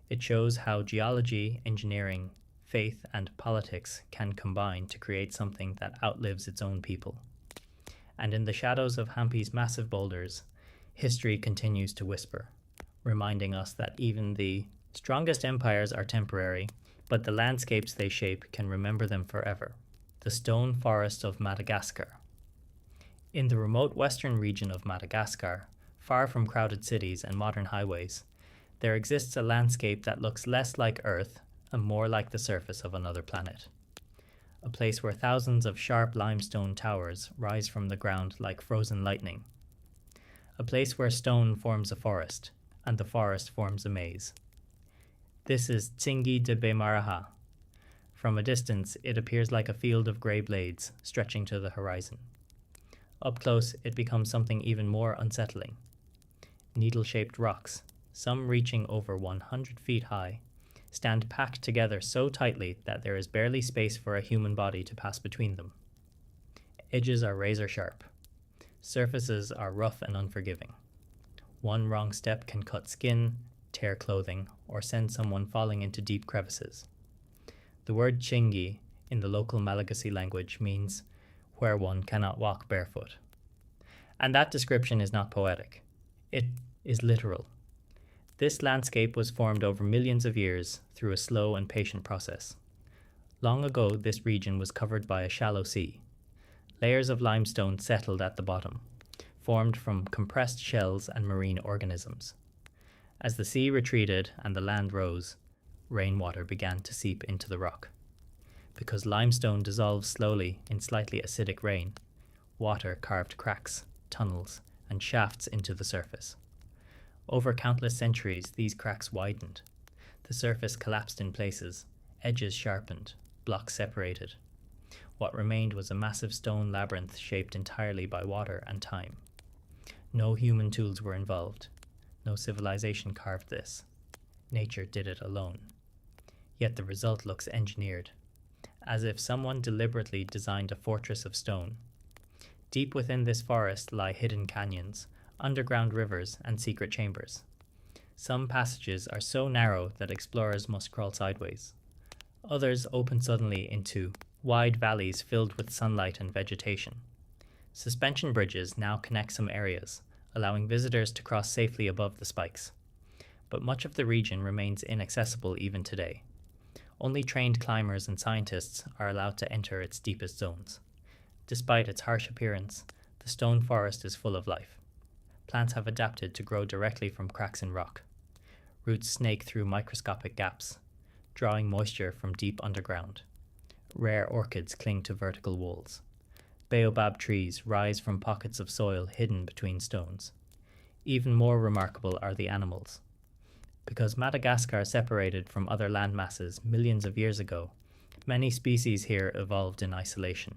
It shows how geology, engineering, faith, and politics can combine to create something that outlives its own people. And in the shadows of Hampi's massive boulders, history continues to whisper, reminding us that even the strongest empires are temporary, but the landscapes they shape can remember them forever. The stone forest of Madagascar. In the remote western region of Madagascar, far from crowded cities and modern highways, there exists a landscape that looks less like Earth and more like the surface of another planet. A place where thousands of sharp limestone towers rise from the ground like frozen lightning. A place where stone forms a forest, and the forest forms a maze. This is Tsingy de Bemaraha. From a distance, it appears like a field of grey blades stretching to the horizon. Up close, it becomes something even more unsettling. Needle-shaped rocks, some reaching over 100 feet high, stand packed together so tightly that there is barely space for a human body to pass between them. Edges are razor sharp. Surfaces are rough and unforgiving. One wrong step can cut skin, tear clothing, or send someone falling into deep crevices. The word Chingi in the local Malagasy language means where one cannot walk barefoot. And that description is not poetic. It is literal. This landscape was formed over millions of years through a slow and patient process. Long ago, this region was covered by a shallow sea. Layers of limestone settled at the bottom, formed from compressed shells and marine organisms. As the sea retreated and the land rose, rainwater began to seep into the rock. Because limestone dissolves slowly in slightly acidic rain, water carved cracks, tunnels, and shafts into the surface. Over countless centuries, these cracks widened. The surface collapsed in places, edges sharpened, blocks separated. What remained was a massive stone labyrinth shaped entirely by water and time. No human tools were involved. No civilization carved this. Nature did it alone. Yet the result looks engineered, as if someone deliberately designed a fortress of stone. Deep within this forest lie hidden canyons, underground rivers, and secret chambers. Some passages are so narrow that explorers must crawl sideways. Others open suddenly into wide valleys filled with sunlight and vegetation. Suspension bridges now connect some areas, allowing visitors to cross safely above the spikes. But much of the region remains inaccessible even today. Only trained climbers and scientists are allowed to enter its deepest zones. Despite its harsh appearance, the stone forest is full of life. Plants have adapted to grow directly from cracks in rock. Roots snake through microscopic gaps, drawing moisture from deep underground. Rare orchids cling to vertical walls. Baobab trees rise from pockets of soil hidden between stones. Even more remarkable are the animals. Because Madagascar separated from other land masses millions of years ago, Many species here evolved in isolation.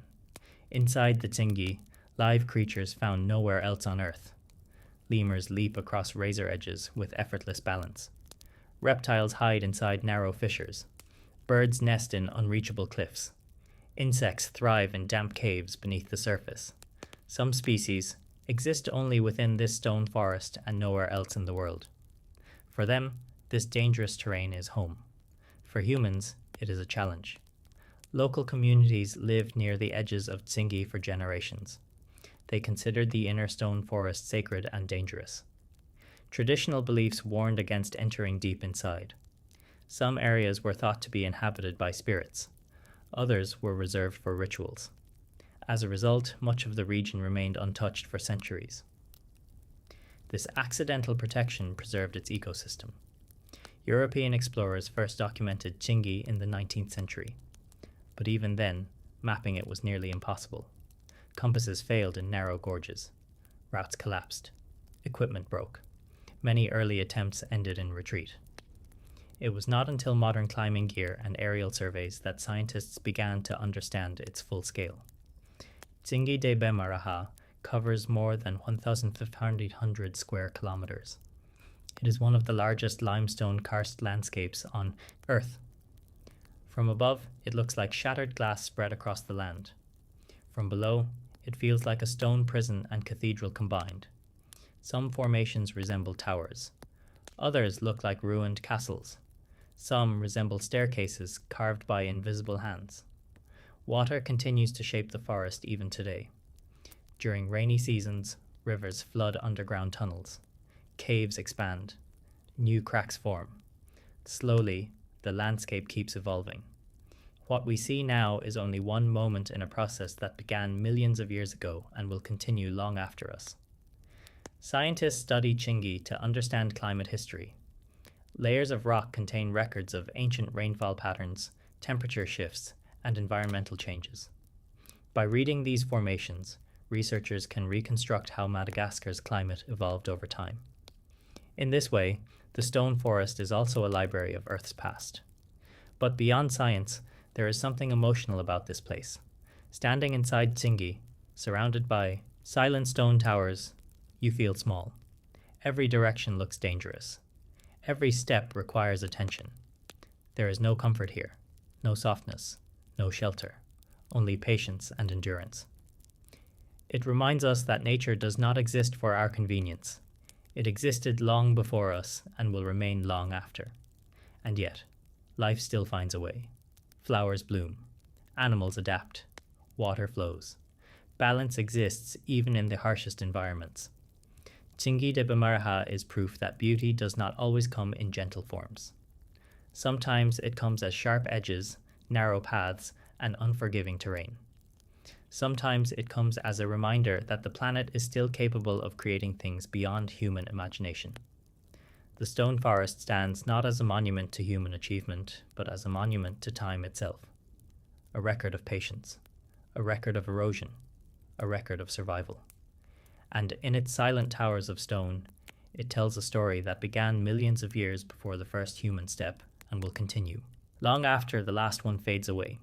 Inside the Tsingy, live creatures found nowhere else on Earth. Lemurs leap across razor edges with effortless balance. Reptiles hide inside narrow fissures. Birds nest in unreachable cliffs. Insects thrive in damp caves beneath the surface. Some species exist only within this stone forest and nowhere else in the world. For them, this dangerous terrain is home. For humans, it is a challenge. Local communities lived near the edges of Tsingy for generations. They considered the inner stone forest sacred and dangerous. Traditional beliefs warned against entering deep inside. Some areas were thought to be inhabited by spirits. Others were reserved for rituals. As a result, much of the region remained untouched for centuries. This accidental protection preserved its ecosystem. European explorers first documented Tsingy in the 19th century. But even then, mapping it was nearly impossible. Compasses failed in narrow gorges. Routes collapsed. Equipment broke. Many early attempts ended in retreat. It was not until modern climbing gear and aerial surveys that scientists began to understand its full scale. Tsingy de Bemaraha covers more than 1,500 square kilometers. It is one of the largest limestone karst landscapes on Earth. From above, it looks like shattered glass spread across the land. From below, it feels like a stone prison and cathedral combined. Some formations resemble towers. Others look like ruined castles. Some resemble staircases carved by invisible hands. Water continues to shape the forest even today. During rainy seasons, rivers flood underground tunnels. Caves expand. New cracks form. Slowly, the landscape keeps evolving. What we see now is only one moment in a process that began millions of years ago and will continue long after us. Scientists study Tsingy to understand climate history. Layers of rock contain records of ancient rainfall patterns, temperature shifts, and environmental changes. By reading these formations, researchers can reconstruct how Madagascar's climate evolved over time. In this way, the stone forest is also a library of Earth's past. But beyond science, there is something emotional about this place. Standing inside Tsingy, surrounded by silent stone towers, you feel small. Every direction looks dangerous. Every step requires attention. There is no comfort here, no softness, no shelter, only patience and endurance. It reminds us that nature does not exist for our convenience. It existed long before us and will remain long after. And yet, life still finds a way. Flowers bloom. Animals adapt. Water flows. Balance exists even in the harshest environments. Tsingy de Bemaraha is proof that beauty does not always come in gentle forms. Sometimes it comes as sharp edges, narrow paths, and unforgiving terrain. Sometimes it comes as a reminder that the planet is still capable of creating things beyond human imagination. The stone forest stands not as a monument to human achievement, but as a monument to time itself. A record of patience, a record of erosion, a record of survival. And in its silent towers of stone, it tells a story that began millions of years before the first human step and will continue, long after the last one fades away.